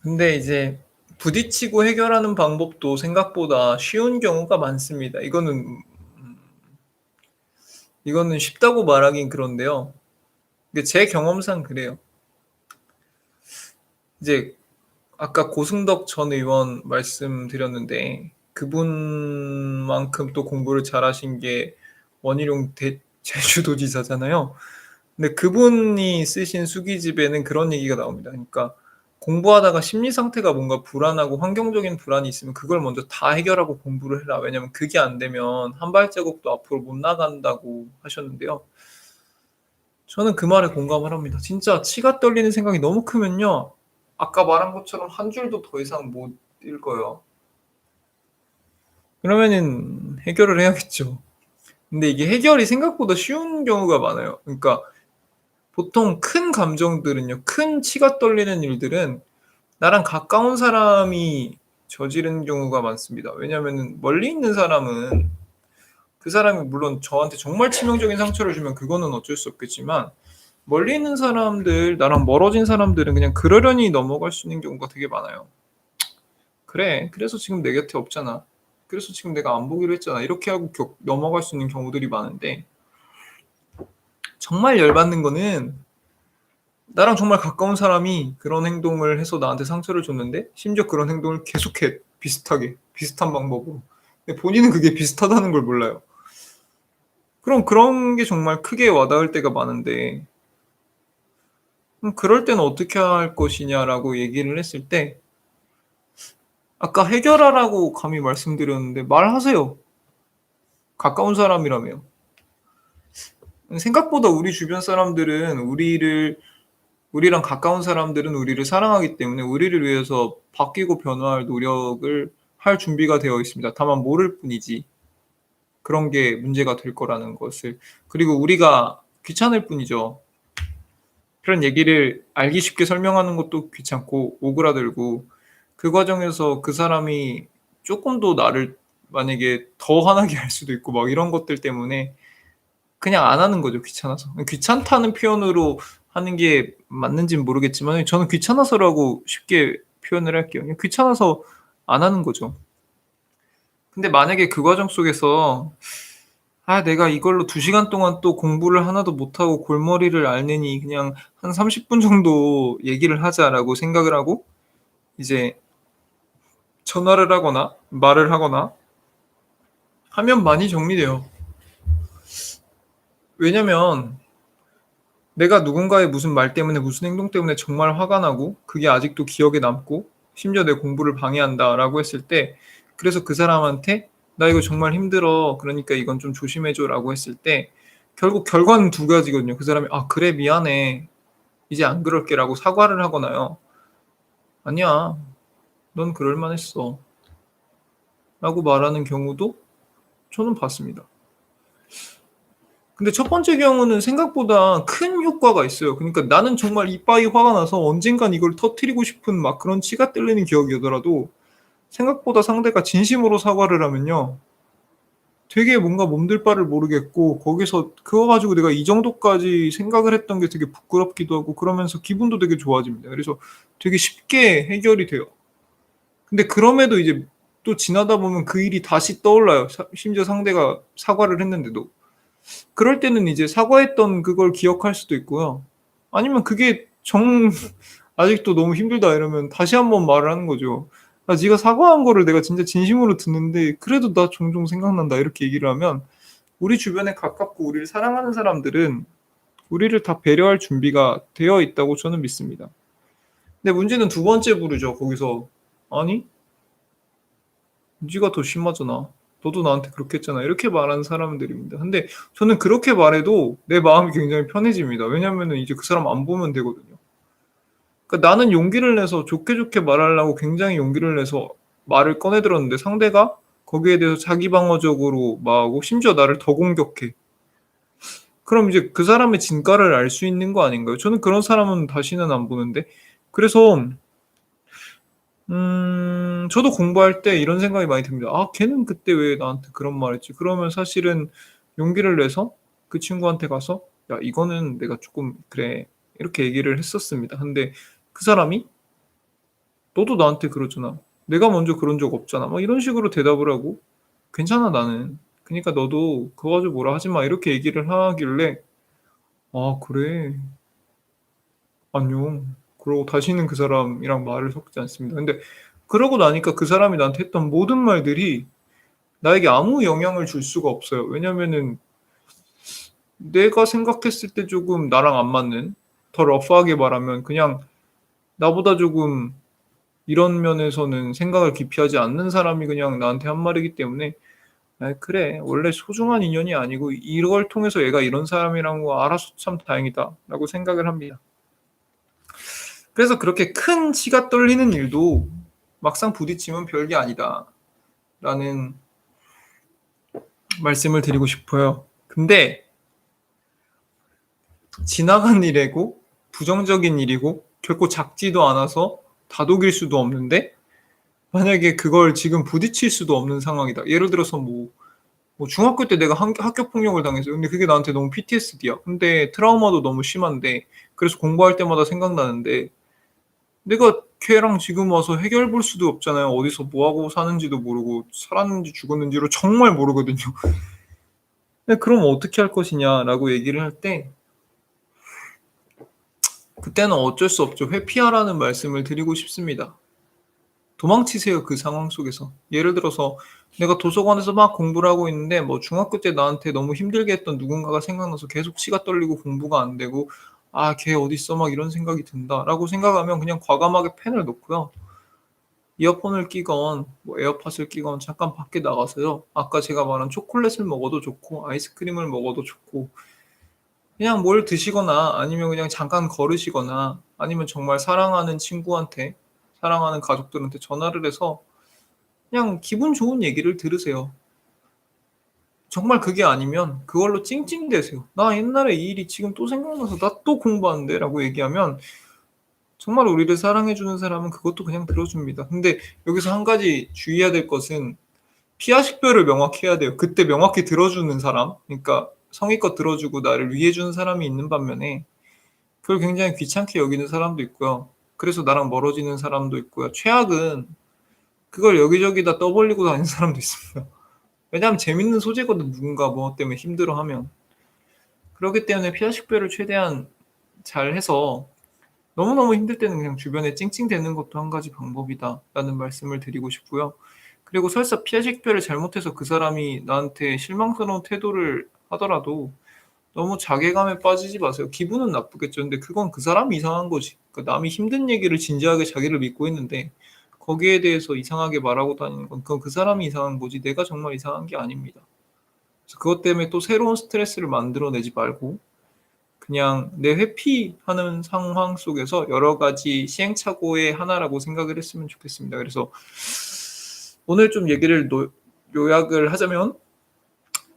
근데 이제 부딪히고 해결하는 방법도 생각보다 쉬운 경우가 많습니다. 이거는 쉽다고 말하긴 그런데요. 근데 제 경험상 그래요. 이제 아까 고승덕 전 의원 말씀드렸는데 그분만큼 또 공부를 잘하신 게 원희룡 제주도지사잖아요. 근데 그분이 쓰신 수기집에는 그런 얘기가 나옵니다. 그러니까 공부하다가 심리 상태가 뭔가 불안하고 환경적인 불안이 있으면 그걸 먼저 다 해결하고 공부를 해라. 왜냐면 그게 안 되면 한 발자국도 앞으로 못 나간다고 하셨는데요. 저는 그 말에 공감을 합니다. 진짜 치가 떨리는 생각이 너무 크면요. 아까 말한 것처럼 한 줄도 더 이상 못 읽어요. 그러면은 해결을 해야겠죠. 근데 이게 해결이 생각보다 쉬운 경우가 많아요. 그러니까 보통 큰 감정들은요, 큰 치가 떨리는 일들은 나랑 가까운 사람이 저지른 경우가 많습니다. 왜냐하면은 멀리 있는 사람은 그 사람이 물론 저한테 정말 치명적인 상처를 주면 그거는 어쩔 수 없겠지만 멀리 있는 사람들, 나랑 멀어진 사람들은 그냥 그러려니 넘어갈 수 있는 경우가 되게 많아요. "그래. 그래서 지금 내 곁에 없잖아. 그래서 지금 내가 안 보기로 했잖아." 이렇게 하고 넘어갈 수 있는 경우들이 많은데 정말 열받는 거는 나랑 정말 가까운 사람이 그런 행동을 해서 나한테 상처를 줬는데 심지어 그런 행동을 계속해 비슷하게, 비슷한 방법으로. 근데 본인은 그게 비슷하다는 걸 몰라요. 그럼 그런 게 정말 크게 와닿을 때가 많은데 그럴 때는 어떻게 할 것이냐라고 얘기를 했을 때 아까 해결하라고 감히 말씀드렸는데 말하세요. 가까운 사람이라며. 생각보다 우리 주변 사람들은 우리랑 가까운 사람들은 우리를 사랑하기 때문에 우리를 위해서 바뀌고 변화할 노력을 할 준비가 되어 있습니다. 다만 모를 뿐이지. 그런 게 문제가 될 거라는 것을. 그리고 우리가 귀찮을 뿐이죠. 그런 얘기를 알기 쉽게 설명하는 것도 귀찮고 오그라들고, 그 과정에서 그 사람이 쪼끔 더 나를 만약에 더 화나게 할 수도 있고 막 이런 것들 때문에 그냥 안 하는 거죠, 귀찮아서. 귀찮다는 표현으로 하는 게 맞는지는 모르겠지만 저는 귀찮아서라고 쉽게 표현을 할게요. 그냥 귀찮아서 안 하는 거죠. 근데 만약에 그 과정 속에서 '아 내가 이걸로 2 시간 동안 또 공부를 하나도 못하고 골머리를 앓느니 그냥 한 30분 정도 얘기를 하자.'라고 생각을 하고 이제 전화를 하거나 말을 하거나 하면 많이 정리돼요. 왜냐면 내가 누군가의 무슨 말 때문에 무슨 행동 때문에 정말 화가 나고 그게 아직도 기억에 남고 심지어 '내 공부를 방해한다.'라고 했을 때, 그래서 그 사람한테 "나 이거 정말 힘들어. 그러니까 이건 좀 조심해 줘."라고 했을 때 결국 결과는 두 가지거든요. 그 사람이 "아 그래 미안해. 이제 안 그럴게."라고 사과를 하거나요. "아니야. 넌 그럴 만했어." 라고 말하는 경우도 저는 봤습니다. 근데 첫 번째 경우는 생각보다 큰 효과가 있어요. 그러니까 나는 정말 이빠이 화가 나서 언젠간 이걸 터뜨리고 싶은 막 그런 치가 떨리는 기억이 오더라도 생각보다 상대가 진심으로 사과를 하면요, 되게 뭔가 몸둘 바를 모르겠고 거기서 그거 가지고 내가 이 정도까지 생각을 했던 게 되게 부끄럽기도 하고 그러면서 기분도 되게 좋아집니다. 그래서 되게 쉽게 해결이 돼요. 근데 그럼에도 이제 또 지나다 보면 그 일이 다시 떠올라요. 심지어 상대가 사과를 했는데도. 그럴 때는 이제 사과했던 그걸 기억할 수도 있고요. 아니면 그게 아직도 너무 힘들다 이러면 다시 한번 말을 하는 거죠. "아 네가 사과한 거를 내가 진짜 진심으로 듣는데 그래도 나 종종 생각난다." 이렇게 얘기를 하면 우리 주변에 가깝고 우리를 사랑하는 사람들은 우리를 다 배려할 준비가 되어 있다고 저는 믿습니다. 근데 문제는 두 번째 부류죠. 거기서 "아니 네가 더 심하잖아. 너도 나한테 그렇게 했잖아." 이렇게 말하는 사람들입니다. 근데 저는 그렇게 말해도 내 마음이 굉장히 편해집니다. 왜냐하면은 이제 그 사람 안 보면 되거든요. 그러니까 나는 용기를 내서 좋게 좋게 말하려고 굉장히 용기를 내서 말을 꺼내 들었는데 상대가 거기에 대해서 자기 방어적으로 말하고 심지어 나를 더 공격해. 그럼 이제 그 사람의 진가를 알 수 있는 거 아닌가요? 저는 그런 사람은 다시는 안 보는데. 그래서 저도 공부할 때 이런 생각이 많이 듭니다. '아 걔는 그때 왜 나한테 그런 말 했지?' 그러면 사실은 용기를 내서 그 친구한테 가서 "야 이거는 내가 쪼끔 그래." 이렇게 얘기를 했었습니다. 근데 그 사람이 "너도 나한테 그러잖아. 내가 먼저 그런 적 없잖아." 막 이런 식으로 대답을 하고 "괜찮아 나는. 그니까 너도 그거 가지고 뭐라 하지 마." 이렇게 얘기를 하길래 '아 그래. 안녕." 그러고 다시는 그 사람이랑 말을 섞지 않습니다. 근데 그러고 나니까 그 사람이 나한테 했던 모든 말들이 나에게 아무 영향을 줄 수가 없어요. 왜냐면은 내가 생각했을 때 조금 나랑 안 맞는, 더 러프하게 말하면 그냥 나보다 조금 이런 면에서는 생각을 깊이 하지 않는 사람이 그냥 나한테 한 말이기 때문에 '아 그래. 원래 소중한 인연이 아니고 이걸 통해서 얘가 이런 사람이란 거 알아서 참 다행이다.'라고 생각을 합니다. 그래서 그렇게 큰 치가 떨리는 일도 막상 부딪히면 별게 아니다라는 말씀을 드리고 싶어요. 근데 지나간 일이고 부정적인 일이고 결코 작지도 않아서 다독일 수도 없는데 만약에 그걸 지금 부딪힐 수도 없는 상황이다. 예를 들어서 뭐 중학교 때 내가 학교 폭력을 당했어요. 근데 그게 나한테 너무 PTSD야. 근데 트라우마도 너무 심한데 그래서 공부할 때마다 생각나는데 내가 걔랑 지금 와서 해결 볼 수도 없잖아요. 어디서 뭐 하고 사는지도 모르고 살았는지 죽었는지를 정말 모르거든요. 근데 "그럼 어떻게 할 것이냐?"라고 얘기를 할 때 그때는 어쩔 수 없죠. 회피하라는 말씀을 드리고 싶습니다. 도망치세요, 그 상황 속에서. 예를 들어서 내가 도서관에서 막 공부를 하고 있는데 뭐 중학교 때 나한테 너무 힘들게 했던 누군가가 생각나서 계속 치가 떨리고 공부가 안 되고 '아 걔 어딨어?' 막 이런 생각이 든다라고 생각하면 그냥 과감하게 펜을 놓고요. 이어폰을 끼건 뭐 에어팟을 끼건 잠깐 밖에 나가서요. 아까 제가 말한 초콜릿을 먹어도 좋고 아이스크림을 먹어도 좋고 그냥 뭘 드시거나 아니면 그냥 잠깐 걸으시거나 아니면 정말 사랑하는 친구한테 사랑하는 가족들한테 전화를 해서 그냥 기분 좋은 얘기를 들으세요. 정말 그게 아니면 그걸로 찡찡대세요. "나 옛날에 이 일이 지금 또 생각나서 나 또 공부하는데."라고 얘기하면 정말 우리를 사랑해 주는 사람은 그것도 그냥 들어 줍니다. 근데 여기서 한 가지 주의해야 될 것은 피와 식별을 명확히 해야 돼요. 그때 명확히 들어 주는 사람, 그러니까 성의껏 들어 주고 나를 위해 주는 사람이 있는 반면에 그걸 굉장히 귀찮게 여기는 사람도 있고요. 그래서 나랑 멀어지는 사람도 있고요. 최악은 그걸 여기저기다 떠벌리고 다니는 사람도 있습니다. 왜냐하면 재밌는 소재거든, 누군가 뭐 때문에 힘들어하면. 그렇기 때문에 피와 식별을 최대한 잘해서 너무너무 힘들 때는 그냥 주변에 찡찡대는 것도 한 가지 방법이다라는 말씀을 드리고 싶고요. 그리고 설사 피와 식별을 잘못해서 그 사람이 나한테 실망스러운 태도를 하더라도 너무 자괴감에 빠지지 마세요. 기분은 나쁘겠죠. 근데 그건 그 사람이 이상한 거지. 그러니까 남이 힘든 얘기를 진지하게 자기를 믿고 있는데 거기에 대해서 이상하게 말하고 다니는 건 그건 그 사람이 이상한 거지 내가 정말 이상한 게 아닙니다. 그래서 그것 때문에 또 새로운 스트레스를 만들어 내지 말고 그냥 내 회피하는 상황 속에서 여러 가지 시행착오의 하나라고 생각을 했으면 좋겠습니다. 그래서 오늘 좀 얘기를 요약을 하자면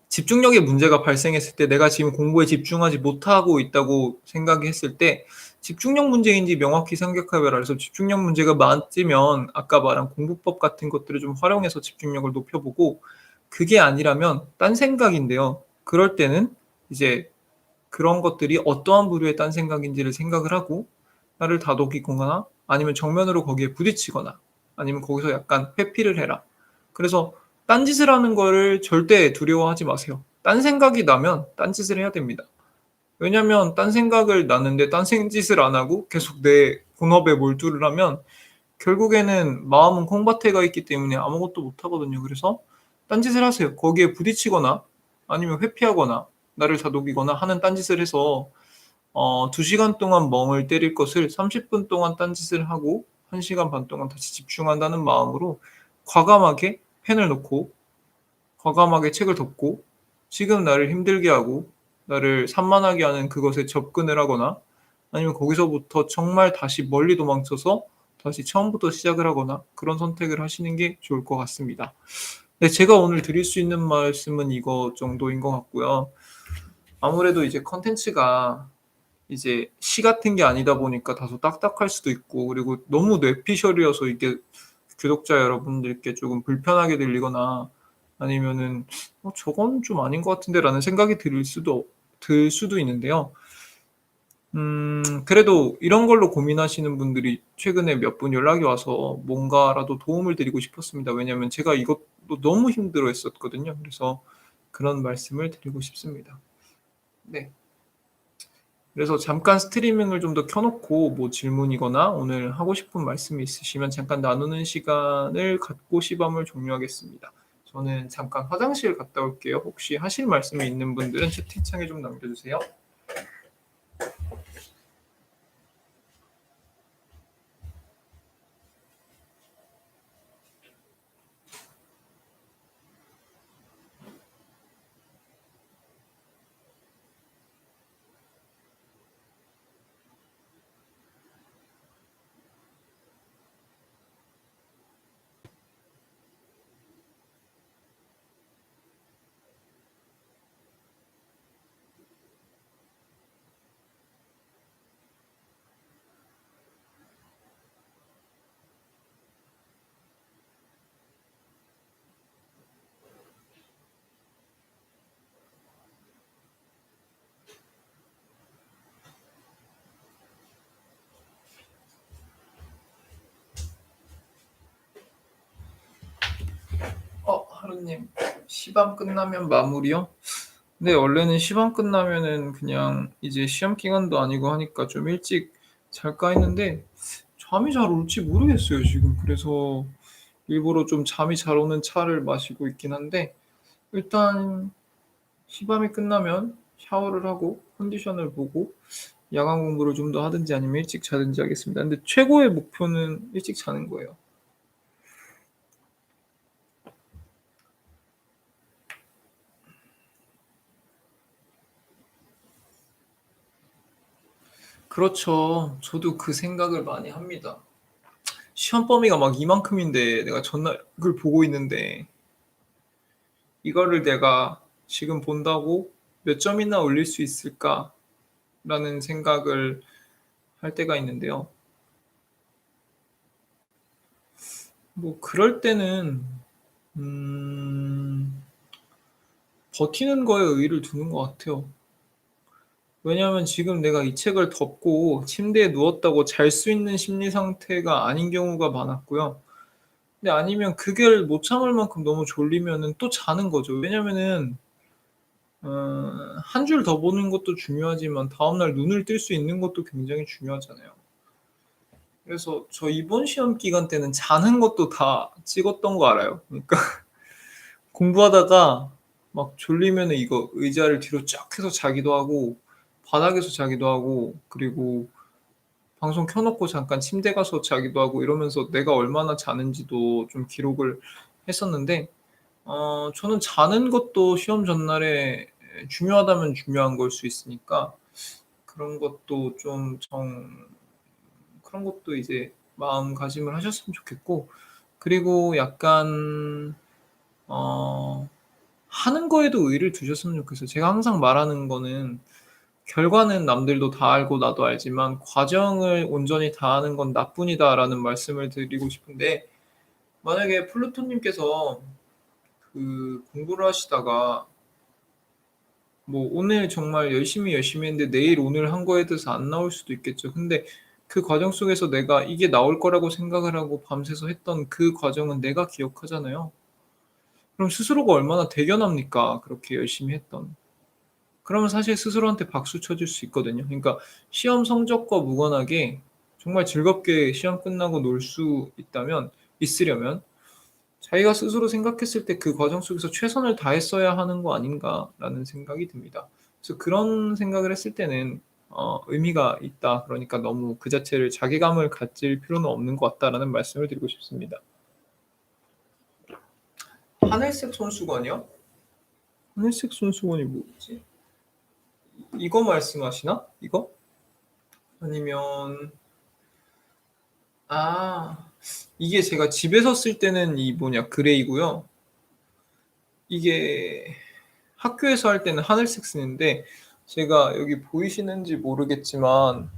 집중력에 문제가 발생했을 때 내가 지금 공부에 집중하지 못하고 있다고 생각했을 때 집중력 문제인지 명확히 생각해봐라. 그래서 집중력 문제가 맞으면 아까 말한 공부법 같은 것들을 좀 활용해서 집중력을 높여보고 그게 아니라면 딴 생각인데요. 그럴 때는 이제 그런 것들이 어떠한 부류의 딴 생각인지를 생각을 하고 나를 다독이거나 아니면 정면으로 거기에 부딪히거나 아니면 거기서 약간 회피를 해라. 그래서 딴짓을 하는 거를 절대 두려워하지 마세요. 딴 생각이 나면 딴짓을 해야 됩니다. 왜냐면 딴 생각을 나는데 딴 짓을 안 하고 계속 내 본업에 몰두를 하면 결국에는 마음은 콩밭에 가 있기 때문에 아무것도 못 하거든요. 그래서 딴짓을 하세요. 거기에 부딪히거나 아니면 회피하거나 나를 다독이거나 하는 딴짓을 해서 2시간 동안 멍을 때릴 것을 30분 동안 딴짓을 하고 1시간 반 동안 다시 집중한다는 마음으로 과감하게 펜을 놓고 과감하게 책을 덮고 지금 나를 힘들게 하고 나를 산만하게 하는 그것에 접근을 하거나 아니면 거기서부터 정말 다시 멀리 도망쳐서 다시 처음부터 시작을 하거나 그런 선택을 하시는 게 좋을 것 같습니다. 네, 제가 오늘 드릴 수 있는 말씀은 이거 정도인 것 같고요. 아무래도 이제 컨텐츠가 이제 시 같은 게 아니다 보니까 다소 딱딱할 수도 있고 그리고 너무 뇌피셜이어서 이게 구독자 여러분들께 조금 불편하게 들리거나 아니면은 '저건 좀 아닌 것 같은데.'라는 생각이 들 수도 있는데요. 그래도 이런 걸로 고민하시는 분들이 최근에 몇 분 연락이 와서 뭔가라도 도움을 드리고 싶었습니다. 왜냐하면 제가 이것도 너무 힘들어했었거든요. 그래서 그런 말씀을 드리고 싶습니다. 네. 그래서 잠깐 스트리밍을 좀 더 켜 놓고 뭐 질문이거나 오늘 하고 싶은 말씀이 있으시면 잠깐 나누는 시간을 갖고 시범을 종료하겠습니다. 저는 잠깐 화장실 갔다 올게요. 혹시 하실 말씀이 있는 분들은 채팅창에 좀 남겨 주세요. 하루님, 시험 끝나면 마무리요? 네, 원래는 시험 끝나면은 그냥 이제 시험 기간도 아니고 하니까 좀 일찍 잘까 했는데 잠이 잘 올지 모르겠어요, 지금. 그래서 일부러 좀 잠이 잘 오는 차를 마시고 있긴 한데 일단 시험이 끝나면 샤워를 하고 컨디션을 보고 야간 공부를 좀 더 하든지 아니면 일찍 자든지 하겠습니다. 근데 최고의 목표는 일찍 자는 거예요. 그렇죠. 저도 그 생각을 많이 합니다. 시험 범위가 막 이만큼인데 내가 전날 그걸 보고 있는데 이거를 내가 지금 본다고 몇 점이나 올릴 수 있을까라는 생각을 할 때가 있는데요. 뭐 그럴 때는 음 버티는 거에 의의를 두는 것 같아요. 왜냐하면 지금 내가 이 책을 덮고 침대에 누웠다고 잘 수 있는 심리 상태가 아닌 경우가 많았고요. 근데 아니면 그걸 못 참을 만큼 너무 졸리면은 또 자는 거죠. 왜냐면은 한 줄 더 보는 것도 중요하지만 다음날 눈을 뜰 수 있는 것도 굉장히 중요하잖아요. 그래서 저 이번 시험 기간 때는 자는 것도 다 찍었던 거 알아요? 그러니까 공부하다가 막 졸리면은 이거 의자를 뒤로 쫙 해서 자기도 하고 바닥에서 자기도 하고 그리고 방송 켜 놓고 잠깐 침대 가서 자기도 하고 이러면서 내가 얼마나 자는지도 좀 기록을 했었는데 저는 자는 것도 시험 전날에 중요하다면 중요한 걸 수 있으니까 그런 것도 좀 그런 것도 이제 마음가짐을 하셨으면 좋겠고 그리고 약간 어 하는 거에도 의의를 두셨으면 좋겠어요. 제가 항상 말하는 거는 "결과는 남들도 다 알고 나도 알지만 과정을 온전히 다 하는 건 나뿐이다."라는 말씀을 드리고 싶은데 만약에 플루토 님께서 그 공부를 하시다가 뭐 오늘 정말 열심히 했는데 내일 오늘 한 거에 대해서 안 나올 수도 있겠죠. 근데 그 과정 속에서 내가 이게 나올 거라고 생각을 하고 밤새서 했던 그 과정은 내가 기억하잖아요. 그럼 스스로가 얼마나 대견합니까? 그렇게 열심히 했던. 그러면 사실 스스로한테 박수 쳐줄 수 있거든요. 그러니까 시험 성적과 무관하게 정말 즐겁게 시험 끝나고 놀 수 있으려면 자기가 스스로 생각했을 때 '그 과정 속에서 최선을 다했어야 하는 거 아닌가.'라는 생각이 듭니다. 그래서 그런 생각을 했을 때는 '의미가 있다. 그러니까 너무 그 자체를 자괴감을 가질 필요는 없는 것 같다.'라는 말씀을 드리고 싶습니다. 하늘색 손수건이요? 하늘색 손수건이 뭐지? 이거 말씀하시나? 이거? 아니면 아 이게 제가 집에서 쓸 때는 이 뭐냐 그레이고요. 이게 학교에서 할 때는 하늘색 쓰는데 제가 여기 보이시는지 모르겠지만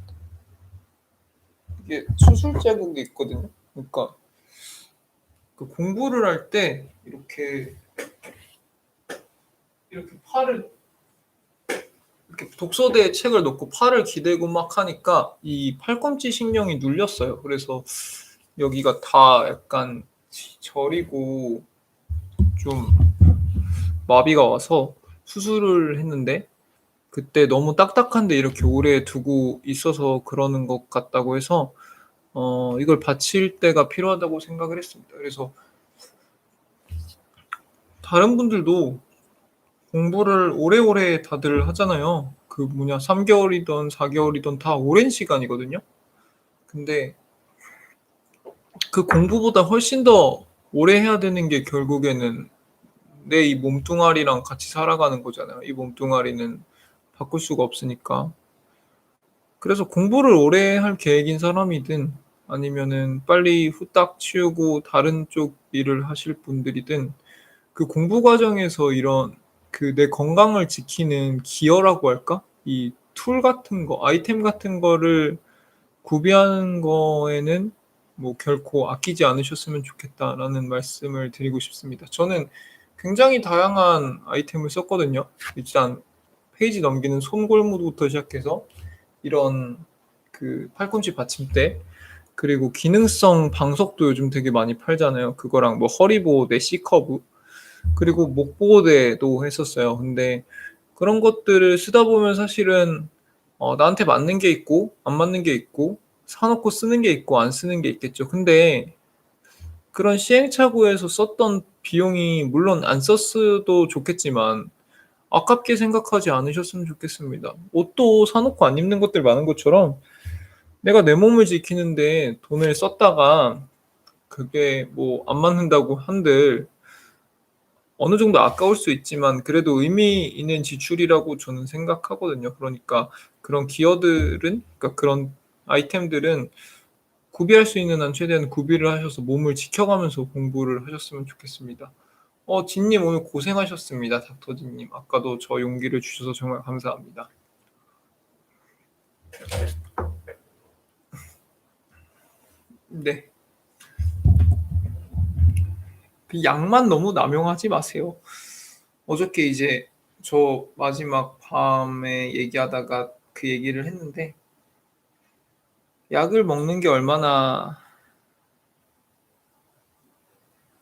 이게 수술 자국이 있거든요. 그러니까 그 공부를 할 때 이렇게 팔을 이렇게 독서대에 책을 놓고 팔을 기대고 막 하니까 이 팔꿈치 신경이 눌렸어요. 그래서 여기가 다 약간 저리고 좀 마비가 와서 수술을 했는데 그때 너무 딱딱한데 이렇게 오래 두고 있어서 그러는 것 같다고 해서 이걸 받칠 때가 필요하다고 생각을 했습니다. 그래서 다른 분들도 공부를 오래오래 다들 하잖아요. 그 뭐냐 3 개월이든 4 개월이든 다 오랜 시간이거든요. 근데 그 공부보다 훨씬 더 오래 해야 되는 게 결국에는 내 이 몸뚱아리랑 같이 살아가는 거잖아요. 이 몸뚱아리는 바꿀 수가 없으니까. 그래서 공부를 오래 할 계획인 사람이든 아니면은 빨리 후딱 치우고 다른 쪽 일을 하실 분들이든 그 공부 과정에서 이런 그 내 건강을 지키는 기어라고 할까? 이 툴 같은 거 아이템 같은 거를 구비하는 거에는 뭐 결코 아끼지 않으셨으면 좋겠다라는 말씀을 드리고 싶습니다. 저는 굉장히 다양한 아이템을 썼거든요. 일단 페이지 넘기는 손골무부터 시작해서 이런 그 팔꿈치 받침대 그리고 기능성 방석도 요즘 되게 많이 팔잖아요. 그거랑 뭐 허리 보호대 C커브 그리고 목 보호대도 했었어요. 근데 그런 것들을 쓰다 보면 사실은 나한테 맞는 게 있고 안 맞는 게 있고 사 놓고 쓰는 게 있고 안 쓰는 게 있겠죠. 근데 그런 시행착오에서 썼던 비용이 물론 안 썼어도 좋겠지만 아깝게 생각하지 않으셨으면 좋겠습니다. 옷도 사 놓고 안 입는 것들 많은 것처럼 내가 내 몸을 지키는데 돈을 썼다가 그게 뭐 안 맞는다고 한들 어느 정도 아까울 수 있지만 그래도 의미 있는 지출이라고 저는 생각하거든요. 그러니까 그런 기어들은, 그러니까 그런 아이템들은 구비할 수 있는 한 최대한 구비를 하셔서 몸을 지켜가면서 공부를 하셨으면 좋겠습니다. 진님 오늘 고생하셨습니다. 닥터진님. 아까도 저 용기를 주셔서 정말 감사합니다. 네. 그 약만 너무 남용하지 마세요. 어저께 이제 저 마지막 밤에 얘기하다가 그 얘기를 했는데, 약을 먹는 게 얼마나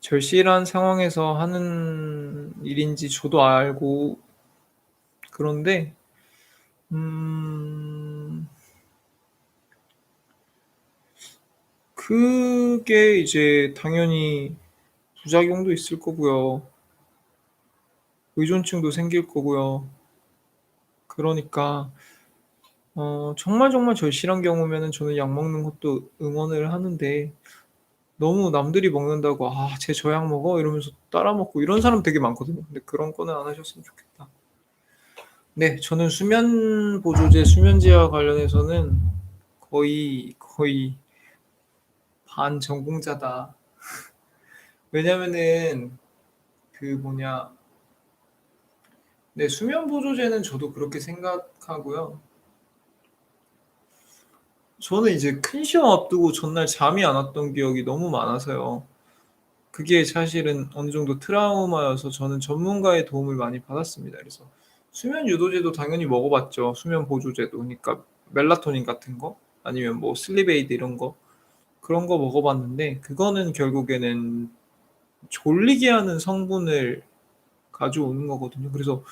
절실한 상황에서 하는 일인지 저도 알고, 그런데 음 그게 이제 당연히 부작용도 있을 거고요. 의존증도 생길 거고요. 그러니까 정말 정말 절실한 경우면은 저는 약 먹는 것도 응원을 하는데, 너무 남들이 먹는다고 '아 쟤 저 약 먹어?' 이러면서 따라 먹고 이런 사람 되게 많거든요. 근데 그런 거는 안 하셨으면 좋겠다. 네. 저는 수면 보조제, 수면제와 관련해서는 거의 반전공자다. 왜냐면은 그 뭐냐, 네, 수면 보조제는 저도 그렇게 생각하고요. 저는 이제 큰 시험 앞두고 전날 잠이 안 왔던 기억이 너무 많아서요. 그게 사실은 어느 정도 트라우마여서 저는 전문가의 도움을 많이 받았습니다. 그래서 수면 유도제도 당연히 먹어 봤죠. 수면 보조제도. 그러니까 멜라토닌 같은 거, 아니면 뭐 슬립 에이드 이런 거, 그런 거 먹어 봤는데 그거는 결국에는 졸리게 하는 성분을 가져오는 거거든요. 그래서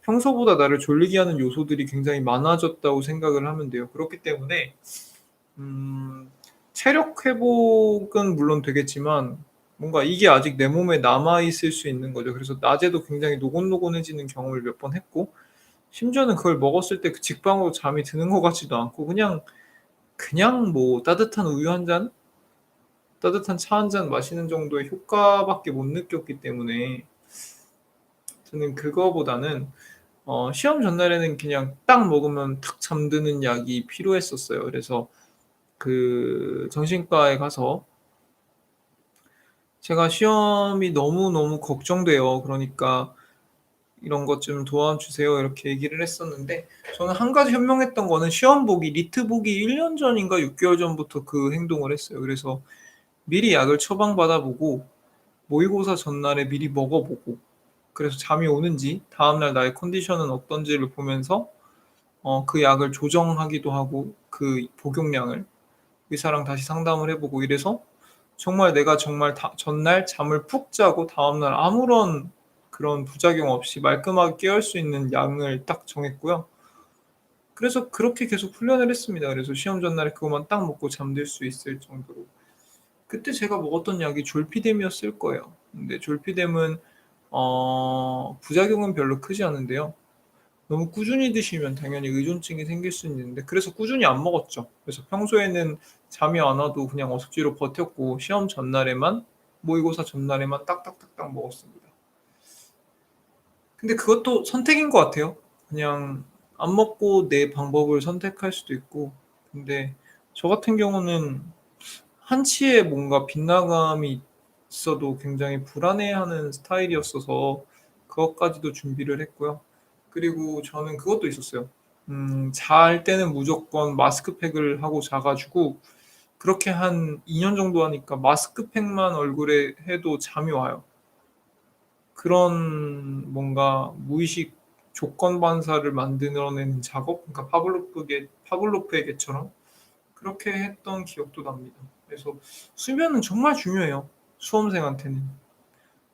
평소보다 나를 졸리게 하는 요소들이 굉장히 많아졌다고 생각을 하면 돼요. 그렇기 때문에 음 체력 회복은 물론 되겠지만 뭔가 이게 아직 내 몸에 남아 있을 수 있는 거죠. 그래서 낮에도 굉장히 노곤노곤해지는 경험을 몇 번 했고, 심지어는 그걸 먹었을 때 그 직방으로 잠이 드는 것 같지도 않고 그냥 뭐 따뜻한 우유 한 잔, 따뜻한 차 한 잔 마시는 정도의 효과밖에 못 느꼈기 때문에 저는 그거보다는 시험 전날에는 그냥 딱 먹으면 탁 잠드는 약이 필요했었어요. 그래서 그 정신과에 가서 제가 시험이 너무너무 걱정돼요. 그러니까 "이런 것 좀 도와주세요." 이렇게 얘기를 했었는데, 저는 한 가지 현명했던 거는 시험 보기, 리트 보기 1년 전인가 6 개월 전부터 그 행동을 했어요. 그래서 미리 약을 처방받아 보고 모의고사 전날에 미리 먹어 보고, 그래서 잠이 오는지 다음날 나의 컨디션은 어떤지를 보면서 그 약을 조정하기도 하고, 그 복용량을 의사랑 다시 상담을 해 보고 이래서 정말 내가 정말 다 전날 잠을 푹 자고 다음날 아무런 그런 부작용 없이 말끔하게 깨어날 수 있는 양을 딱 정했고요. 그래서 그렇게 계속 훈련을 했습니다. 그래서 시험 전날에 그것만 딱 먹고 잠들 수 있을 정도로. 그때 제가 먹었던 약이 졸피뎀이었을 거예요. 근데 졸피뎀은 부작용은 별로 크지 않은데요. 너무 꾸준히 드시면 당연히 의존증이 생길 수는 있는데, 그래서 꾸준히 안 먹었죠. 그래서 평소에는 잠이 안 와도 그냥 억지로 버텼고 시험 전날에만, 모의고사 전날에만 딱딱딱딱 먹었습니다. 근데 그것도 선택인 것 같아요. 그냥 안 먹고 내 방법을 선택할 수도 있고. 근데 저 같은 경우는 한치의 뭔가 빗나감이 있어도 굉장히 불안해하는 스타일이었어서 그것까지도 준비를 했고요. 그리고 저는 그것도 있었어요. 잘 때는 무조건 마스크팩을 하고 자 가지고 그렇게 한 2년 정도 하니까 마스크팩만 얼굴에 해도 잠이 와요. 그런 뭔가 무의식 조건 반사를 만들어내는 작업? 그러니까 파블로프의 개처럼 그렇게 했던 기억도 납니다. 그래서 수면은 정말 중요해요, 수험생한테는.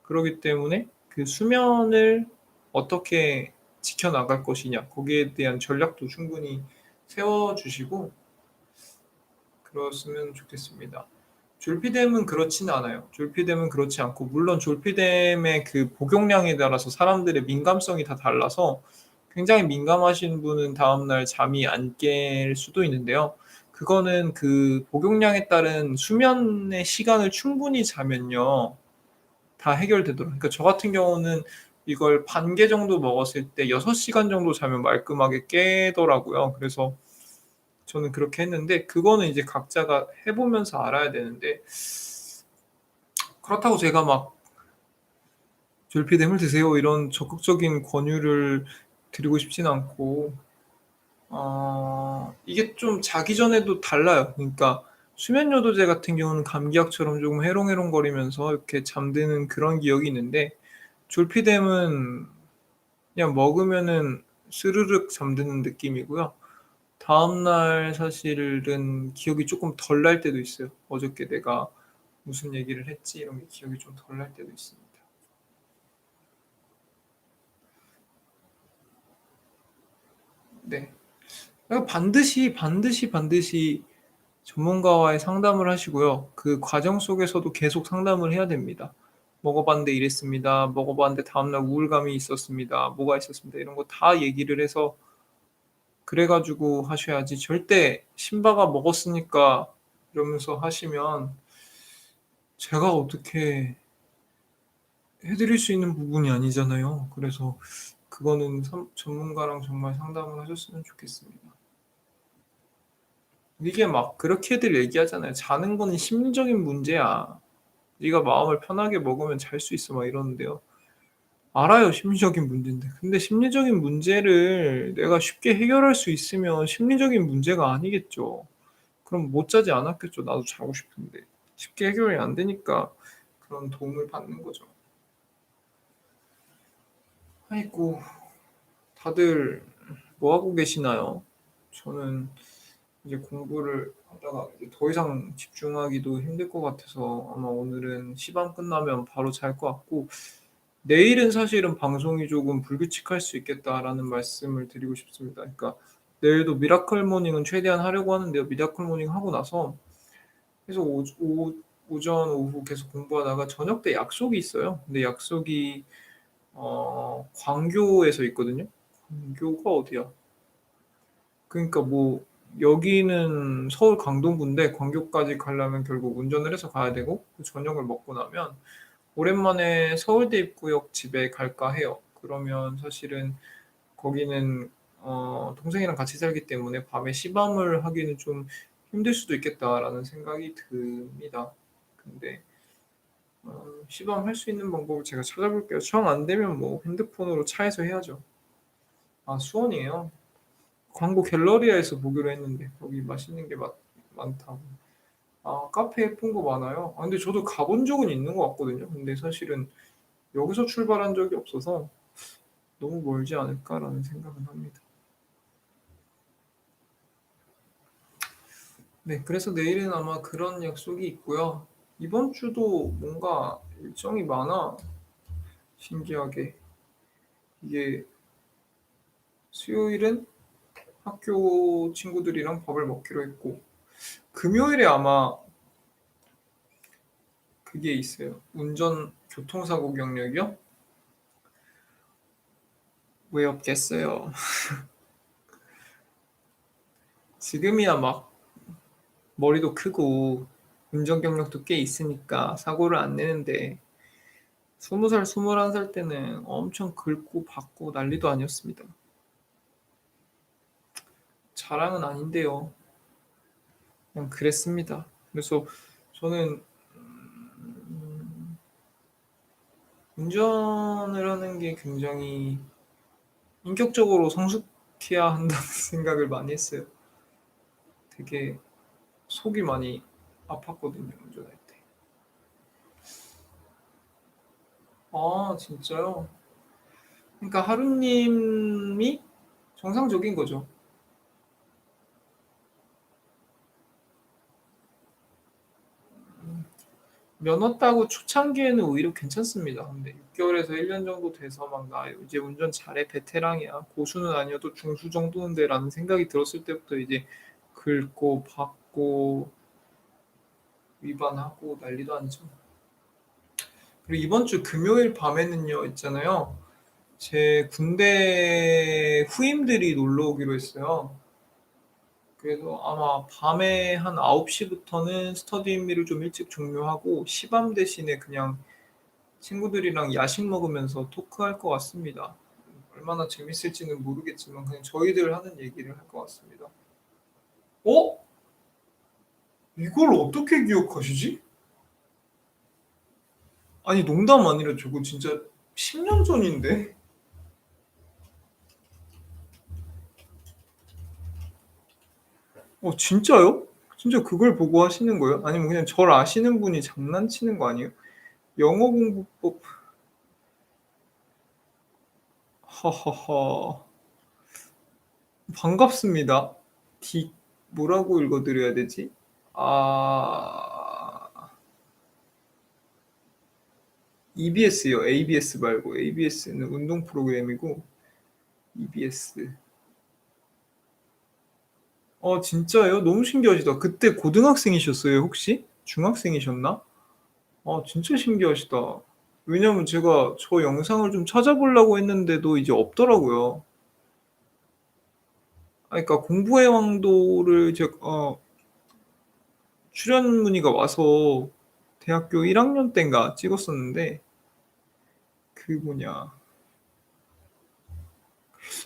그러기 때문에 그 수면을 어떻게 지켜나갈 것이냐, 거기에 대한 전략도 충분히 세워 주시고 그랬으면 좋겠습니다. 졸피뎀은 그렇지는 않아요. 졸피뎀은 그렇지 않고, 물론 졸피뎀의 그 복용량에 따라서 사람들의 민감성이 다 달라서 굉장히 민감하신 분은 다음날 잠이 안 깰 수도 있는데요. 그거는 그 복용량에 따른 수면의 시간을 충분히 자면요, 다 해결되더라고요. 그러니까 저 같은 경우는 이걸 반 개 정도 먹었을 때 6시간 정도 자면 말끔하게 깨더라고요. 그래서 저는 그렇게 했는데 그거는 이제 각자가 해 보면서 알아야 되는데 그렇다고 제가 막 "졸피뎀을 드세요." 이런 적극적인 권유를 드리고 싶지는 않고 이게 좀 자기 전에도 달라요. 그러니까 수면 요도제 같은 경우는 감기약처럼 조금 해롱해롱거리면서 이렇게 잠드는 그런 기억이 있는데 졸피뎀은 그냥 먹으면은 스르륵 잠드는 느낌이고요. 다음날 사실은 기억이 쪼끔 덜 날 때도 있어요. '어저께 내가 무슨 얘기를 했지?' 이런 게 기억이 좀 덜 날 때도 있습니다. 네. 반드시 전문가와의 상담을 하시고요. 그 과정 속에서도 계속 상담을 해야 됩니다. "먹어 봤는데 이랬습니다. 먹어 봤는데 다음날 우울감이 있었습니다. 뭐가 있었습니다." 이런 거 다 얘기를 해서 그래 가지고 하셔야지 절대 "신바가 먹었으니까." 이러면서 하시면 제가 어떻게 해 드릴 수 있는 부분이 아니잖아요. 그래서 그거는 전문가랑 정말 상담을 하셨으면 좋겠습니다. 이게 막 그렇게들 얘기하잖아요. "자는 거는 심리적인 문제야. 네가 마음을 편하게 먹으면 잘 수 있어." 막 이러는데요. 알아요, 심리적인 문제인데. 근데 심리적인 문제를 내가 쉽게 해결할 수 있으면 심리적인 문제가 아니겠죠. 그럼 못 자지 않았겠죠, 나도 자고 싶은데. 쉽게 해결이 안 되니까 그런 도움을 받는 거죠. 아이고, 다들 뭐 하고 계시나요? 저는 이제 공부를 하다가 이제 더 이상 집중하기도 힘들 것 같아서 아마 오늘은 시험 끝나면 바로 잘 것 같고 내일은 사실은 방송이 조금 불규칙할 수 있겠다라는 말씀을 드리고 싶습니다. 그러니까 내일도 미라클 모닝은 최대한 하려고 하는데요. 미라클 모닝 하고 나서 계속 오전, 오후 계속 공부하다가 저녁 때 약속이 있어요. 근데 약속이 광교에서 있거든요. 광교가 어디야? 그러니까 뭐 여기는 서울 강동구인데 광교까지 가려면 결국 운전을 해서 가야 되고 그 저녁을 먹고 나면 오랜만에 서울대 입구역 집에 갈까 해요. 그러면 사실은 거기는 동생이랑 같이 살기 때문에 밤에 시밤을 하기는 좀 힘들 수도 있겠다라는 생각이 듭니다. 근데 시밤할 수 있는 방법을 제가 찾아볼게요. 정 안 되면 뭐 핸드폰으로 차에서 해야죠. 아, 수원이에요? 광고 갤러리아에서 보기로 했는데 거기 맛있는 게 많다고. 아, 카페 예쁜 거 많아요. 아, 근데 저도 가본 적은 있는 것 같거든요. 근데 사실은 여기서 출발한 적이 없어서 '너무 멀지 않을까.'라는 생각은 합니다. 네, 그래서 내일은 아마 그런 약속이 있고요. 이번 주도 뭔가 일정이 많아. 신기하게. 이게 수요일은 학교 친구들이랑 밥을 먹기로 했고 금요일에 아마 그게 있어요. 운전 교통사고 경력이요? 왜 없겠어요. 지금이야 막 머리도 크고 운전 경력도 꽤 있으니까 사고를 안 내는데 20살, 21살 때는 엄청 긁고 받고 난리도 아니었습니다. 자랑은 아닌데요. 그냥 그랬습니다. 그래서 저는 운전을 하는 게 굉장히 인격적으로 성숙해야 한다는 생각을 많이 했어요. 되게 속이 많이 아팠거든요, 운전할 때. 아, 진짜요? 그러니까 하루님이 정상적인 거죠. 면허 따고 초창기에는 오히려 괜찮습니다. 근데 6개월에서 1년 정도 돼서 막 '나 이제 운전 잘해. 베테랑이야. 고수는 아니어도 중수 정도는 돼.'라는 생각이 들었을 때부터 이제 긁고 받고 위반하고 난리도 아니죠. 그리고 이번 주 금요일 밤에는요 있잖아요. 제 군대 후임들이 놀러 오기로 했어요. 그래서 아마 밤에 한 9시 부터는 스터디 임미를 좀 일찍 종료하고 시밤 대신에 그냥 친구들이랑 야식 먹으면서 토크할 것 같습니다. 얼마나 재밌을지는 모르겠지만 그냥 저희들 하는 얘기를 할 것 같습니다. 어? 이걸 어떻게 기억하시지? 아니 농담 아니라 저거 진짜 10년 전인데? 진짜요? 진짜 그걸 보고 하시는 거예요? 아니면 그냥 저를 아시는 분이 장난치는 거 아니에요? 영어 공부법 하하하. 반갑습니다. 디 뭐라고 읽어 드려야 되지? 아. EBS요. ABS 말고. ABS는 운동 프로그램이고 EBS. 진짜요? 너무 신기하시다. 그때 고등학생이셨어요, 혹시? 중학생이셨나? 진짜 신기하시다. 왜냐면 제가 저 영상을 좀 찾아보려고 했는데도 이제 없더라고요. 그러니까 공부의 왕도를 출연 문의가 와서 대학교 1 학년 땐가 찍었었는데 그 뭐냐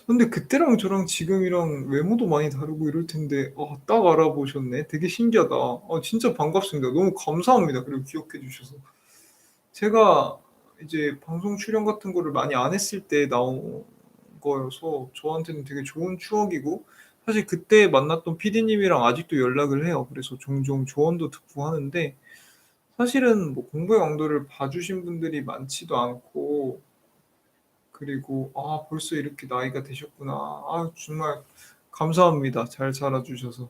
근데 그때랑 저랑 지금이랑 외모도 많이 다르고 이럴 텐데 딱 알아보셨네. 되게 신기하다. 진짜 반갑습니다. 너무 감사합니다. 그리고 기억해 주셔서. 제가 이제 방송 출연 같은 거를 많이 안 했을 때 나온 거여서 저한테는 되게 좋은 추억이고 사실 그때 만났던 PD님이랑 아직도 연락을 해요. 그래서 종종 조언도 듣고 하는데 사실은 뭐 공부의 왕도를 봐 주신 분들이 많지도 않고 그리고 벌써 이렇게 나이가 되셨구나. 정말 감사합니다. 잘 자라 주셔서.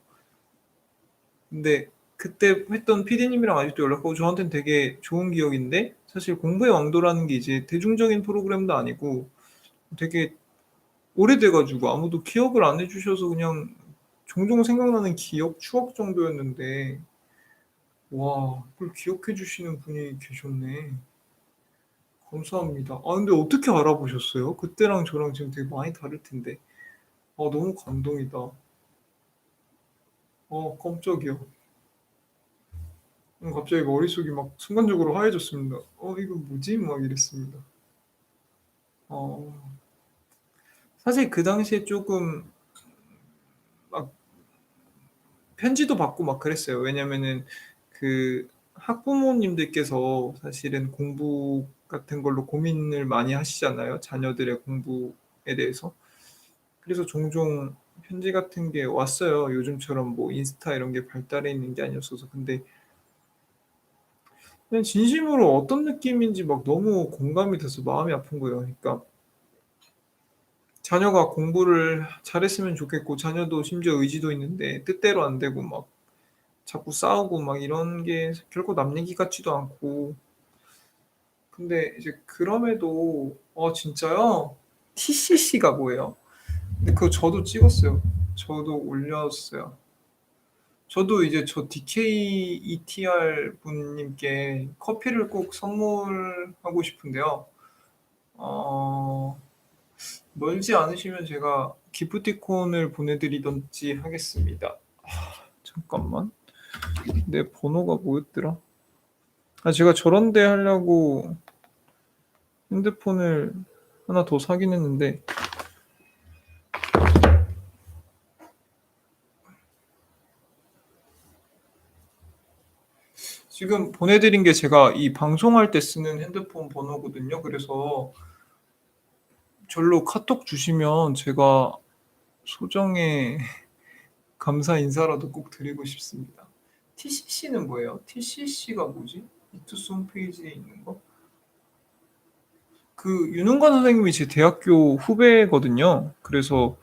근데 그때 했던 PD님이랑 아직도 연락하고 저한테는 되게 좋은 기억인데 사실 공부의 왕도라는 게 이제 대중적인 프로그램도 아니고 되게 오래돼 가지고 아무도 기억을 안 해 주셔서 그냥 종종 생각나는 기억, 추억 정도였는데 와 그걸 기억해 주시는 분이 계셨네. 감사합니다. 근데 어떻게 알아보셨어요? 그때랑 저랑 지금 되게 많이 다를 텐데. 너무 감동이다. 깜짝이야. 갑자기 머릿속이 막 순간적으로 하얘졌습니다. 이거 뭐지?' 막 이랬습니다. 어 사실 그 당시에 쪼금 막 편지도 받고 막 그랬어요. 왜냐면은 그 학부모님들께서 사실은 공부 같은 걸로 고민을 많이 하시잖아요, 자녀들의 공부에 대해서. 그래서 종종 편지 같은 게 왔어요. 요즘처럼 뭐 인스타 이런 게 발달해 있는 게 아니었어서. 근데 그냥 진심으로 어떤 느낌인지 막 너무 공감이 돼서 마음이 아픈 거예요. 그러니까 자녀가 공부를 잘했으면 좋겠고 자녀도 심지어 의지도 있는데 뜻대로 안 되고 막 자꾸 싸우고 막 이런 게 결코 남 얘기 같지도 않고 근데 이제 그럼에도 진짜요? TCC가 뭐예요? 근데 그거 저도 찍었어요. 저도 올렸어요. 저도 이제 저 DKETR 분님께 커피를 꼭 선물하고 싶은데요. 어 멀지 않으시면 제가 기프티콘을 보내드리든지 하겠습니다. 잠깐만. 내 번호가 뭐였더라? 제가 저런 데 하려고 핸드폰을 하나 더 사긴 했는데 지금 보내드린 게 제가 이 방송할 때 쓰는 핸드폰 번호거든요. 그래서 절로 카톡 주시면 제가 소정의 감사 인사라도 꼭 드리고 싶습니다. TCC는 뭐예요? TCC가 뭐지? 이투스 홈페이지에 있는 거? 그 윤흥관 선생님이 제 대학교 후배거든요. 그래서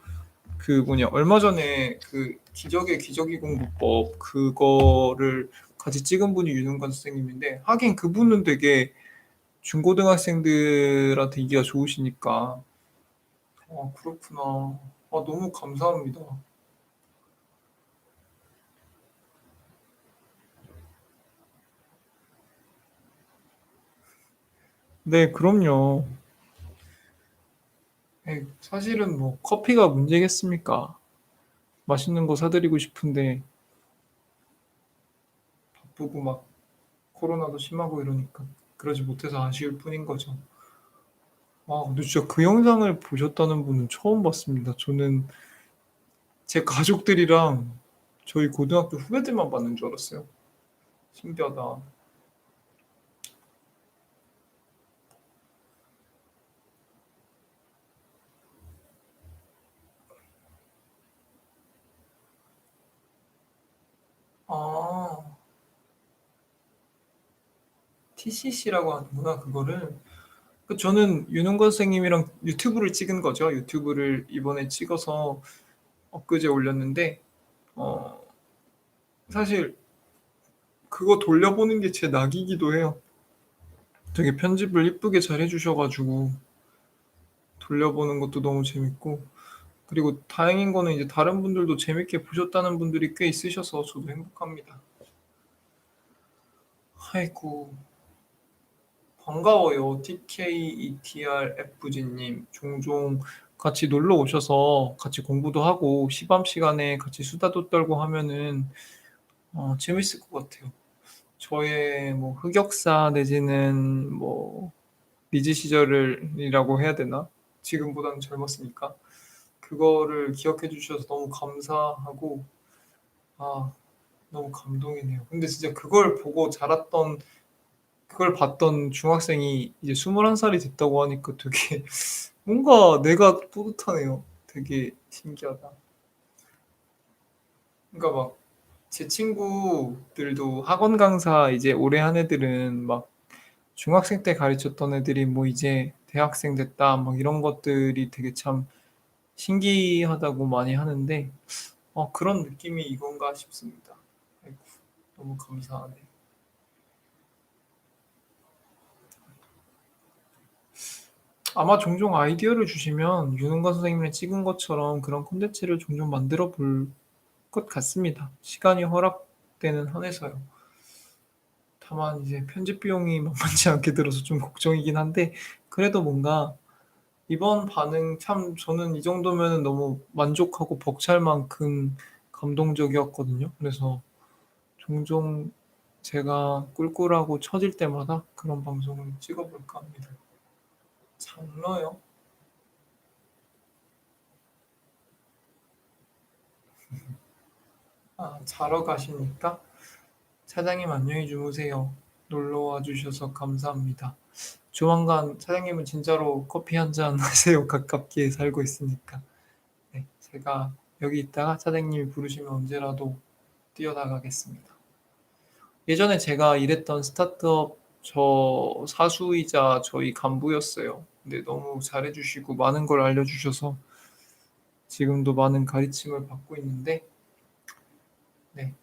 그 뭐냐 얼마 전에 그 기적의 기저귀 공부법 그거를 같이 찍은 분이 윤흥관 선생님인데 하긴 그분은 되게 중고등학생들한테 인기가 좋으시니까 그렇구나. 너무 감사합니다. 네 그럼요. 사실은 뭐 커피가 문제겠습니까? 맛있는 거 사 드리고 싶은데 바쁘고 막 코로나도 심하고 이러니까. 그러지 못해서 아쉬울 뿐인 거죠. 근데 진짜 그 영상을 보셨다는 분은 처음 봤습니다. 저는 제 가족들이랑 저희 고등학교 후배들만 봤는 줄 알았어요. 신기하다. 아. TCC라고 하는구나 그거를. 저는 윤흥건 선생님이랑 유튜브를 찍은 거죠. 유튜브를 이번에 찍어서 엊그제 올렸는데 어 사실 그거 돌려보는 게 제 낙이기도 해요. 되게 편집을 이쁘게 잘 해 주셔 가지고 돌려보는 것도 너무 재밌고, 그리고 다행인 거는 이제 다른 분들도 재밌게 보셨다는 분들이 꽤 있으셔서 저도 행복합니다. 아이고, 반가워요. TKETRFG님. 종종 같이 놀러 오셔서 같이 공부도 하고 시밤 시간에 같이 수다도 떨고 하면은 재밌을 것 같아요. 저의 뭐 흑역사 내지는 뭐 리즈 시절을 이라고 해야 되나? 지금보다는 젊었으니까. 그거를 기억해 주셔서 너무 감사하고, 아 너무 감동이네요. 근데 진짜 그걸 봤던 중학생이 이제 21 살이 됐다고 하니까 되게 뭔가 내가 뿌듯하네요. 되게 신기하다. 그러니까 막 제 친구들도 학원 강사 이제 오래 한 애들은 막 중학생 때 가르쳤던 애들이 뭐 이제 대학생 됐다 막 이런 것들이 되게 참 신기하다고 많이 하는데, 그런 느낌이 이건가 싶습니다. 아이고, 너무 감사하네. 아마 종종 아이디어를 주시면 유능가 선생님이 찍은 것처럼 그런 콘텐츠를 종종 만들어 볼 것 같습니다. 시간이 허락되는 한에서요. 다만 이제 편집 비용이 만만치 않게 들어서 좀 걱정이긴 한데, 그래도 뭔가 이번 반응 참 저는 이 정도면은 너무 만족하고 벅찰 만큼 감동적이었거든요. 그래서 종종 제가 꿀꿀하고 처질 때마다 그런 방송을 찍어 볼까 합니다. 장러요? 자러 가십니까? 사장님 안녕히 주무세요. 놀러 와 주셔서 감사합니다. 조만간 사장님은 진짜로 커피 한 잔 하세요. 가깝게 살고 있으니까. 네, 제가 여기 있다가 사장님이 부르시면 언제라도 뛰어나가겠습니다. 예전에 제가 일했던 스타트업 저 사수이자 저희 간부였어요. 근데 너무 잘해 주시고 많은 걸 알려 주셔서 지금도 많은 가르침을 받고 있는데, 네,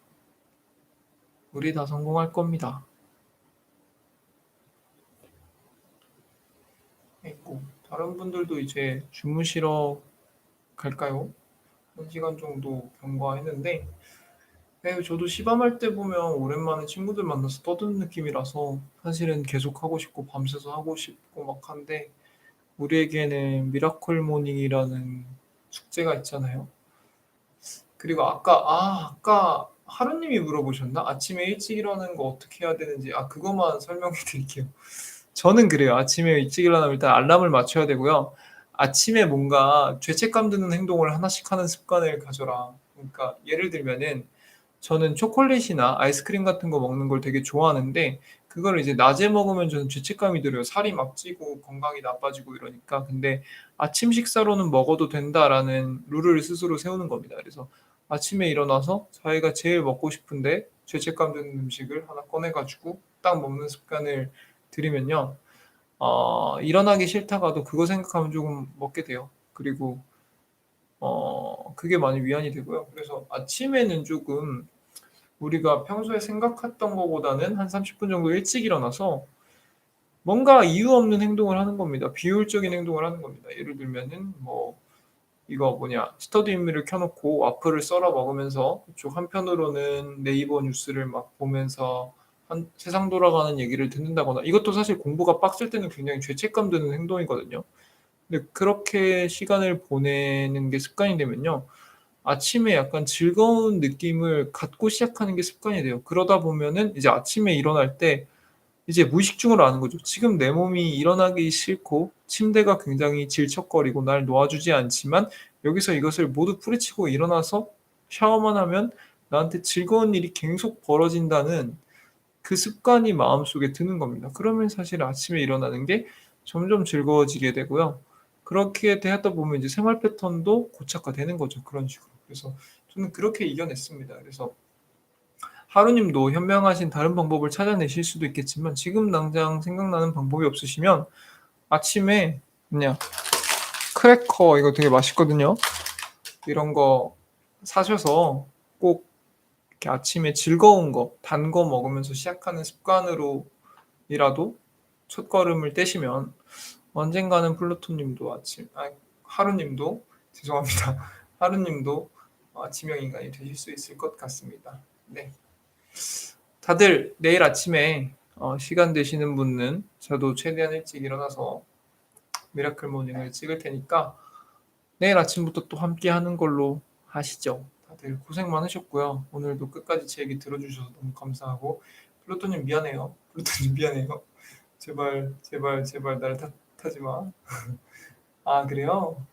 우리 다 성공할 겁니다. 있고 다른 분들도 이제 주무시러 갈까요? 1시간 정도 경과했는데, 저도 시밤할 때 보면 오랜만에 친구들 만나서 떠드는 느낌이라서 사실은 계속 하고 싶고 밤새서 하고 싶고 막 한데, 우리에게는 미라클 모닝이라는 숙제가 있잖아요. 그리고 아까 하루님이 물어보셨나? 아침에 일찍 일어나는 거 어떻게 해야 되는지. 그것만 설명해 드릴게요. 저는 그래요. 아침에 일찍 일어나면 일단 알람을 맞춰야 되고요. 아침에 뭔가 죄책감 드는 행동을 하나씩 하는 습관을 가져라. 그러니까 예를 들면은 저는 초콜릿이나 아이스크림 같은 거 먹는 걸 되게 좋아하는데, 그거를 이제 낮에 먹으면 저는 죄책감이 들어요. 살이 막 찌고 건강이 나빠지고 이러니까. 근데 '아침 식사로는 먹어도 된다.'라는 룰을 스스로 세우는 겁니다. 그래서 아침에 일어나서 자기가 제일 먹고 싶은데 죄책감 드는 음식을 하나 꺼내 가지고 딱 먹는 습관을 들이면요. 일어나기 싫다가도 그거 생각하면 조금 먹게 돼요. 그리고 그게 많이 위안이 되고요. 그래서 아침에는 쪼금 우리가 평소에 생각했던 거보다는 한 30분 정도 일찍 일어나서 뭔가 이유 없는 행동을 하는 겁니다. 비효율적인 행동을 하는 겁니다. 예를 들면은 뭐 이거 뭐냐, 스터디 임미를 켜 놓고 와플을 썰어 먹으면서 이쪽 한편으로는 네이버 뉴스를 막 보면서 한 세상 돌아가는 얘기를 듣는다거나, 이것도 사실 공부가 빡셀 때는 굉장히 죄책감 드는 행동이거든요. 근데 그렇게 시간을 보내는 게 습관이 되면요, 아침에 약간 즐거운 느낌을 갖고 시작하는 게 습관이 돼요. 그러다 보면은 이제 아침에 일어날 때 이제 무의식중으로 아는 거죠. 지금 내 몸이 일어나기 싫고 침대가 굉장히 질척거리고 날 놓아주지 않지만 여기서 이것을 모두 뿌리치고 일어나서 샤워만 하면 나한테 즐거운 일이 계속 벌어진다는 그 습관이 마음속에 드는 겁니다. 그러면 사실 아침에 일어나는 게 점점 즐거워지게 되고요. 그렇게 하다 보면 이제 생활 패턴도 고착화되는 거죠, 그런 식으로. 그래서 저는 그렇게 이겨냈습니다. 그래서 하루님도 현명하신 다른 방법을 찾아내실 수도 있겠지만 지금 당장 생각나는 방법이 없으시면 아침에 그냥 크래커 이거 되게 맛있거든요. 이런 거 사셔서 꼭 이렇게 아침에 즐거운 거, 단 거 먹으면서 시작하는 습관으로이라도 첫걸음을 떼시면 언젠가는 플루토님도 하루님도 죄송합니다. 하루님도 아침형 인간이 되실 수 있을 것 같습니다. 네. 다들 내일 아침에 시간 되시는 분은 저도 최대한 일찍 일어나서 미라클 모닝을 찍을 테니까 내일 아침부터 또 함께 하는 걸로 하시죠. 다들 고생 많으셨고요. 오늘도 끝까지 제 얘기 들어주셔서 너무 감사하고 플루토님 미안해요. 플루토님 미안해요. 제발 나를 탓하지 마. 아 그래요?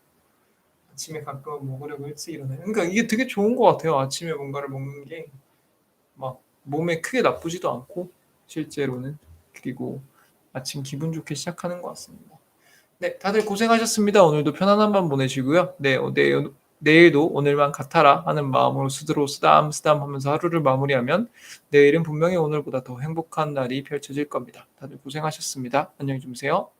아침에 가끔 먹으려고 일찍 일어나요. 그러니까 이게 되게 좋은 것 같아요. 아침에 뭔가를 먹는 게 막 몸에 크게 나쁘지도 않고 실제로는 그리고 아침 기분 좋게 시작하는 것 같습니다. 네, 다들 고생하셨습니다. 오늘도 편안한 밤 보내시고요. 네, 내일도 오늘만 같아라 하는 마음으로 스스로 쓰담쓰담 하면서 하루를 마무리하면 내일은 분명히 오늘보다 더 행복한 날이 펼쳐질 겁니다. 다들 고생하셨습니다. 안녕히 주무세요.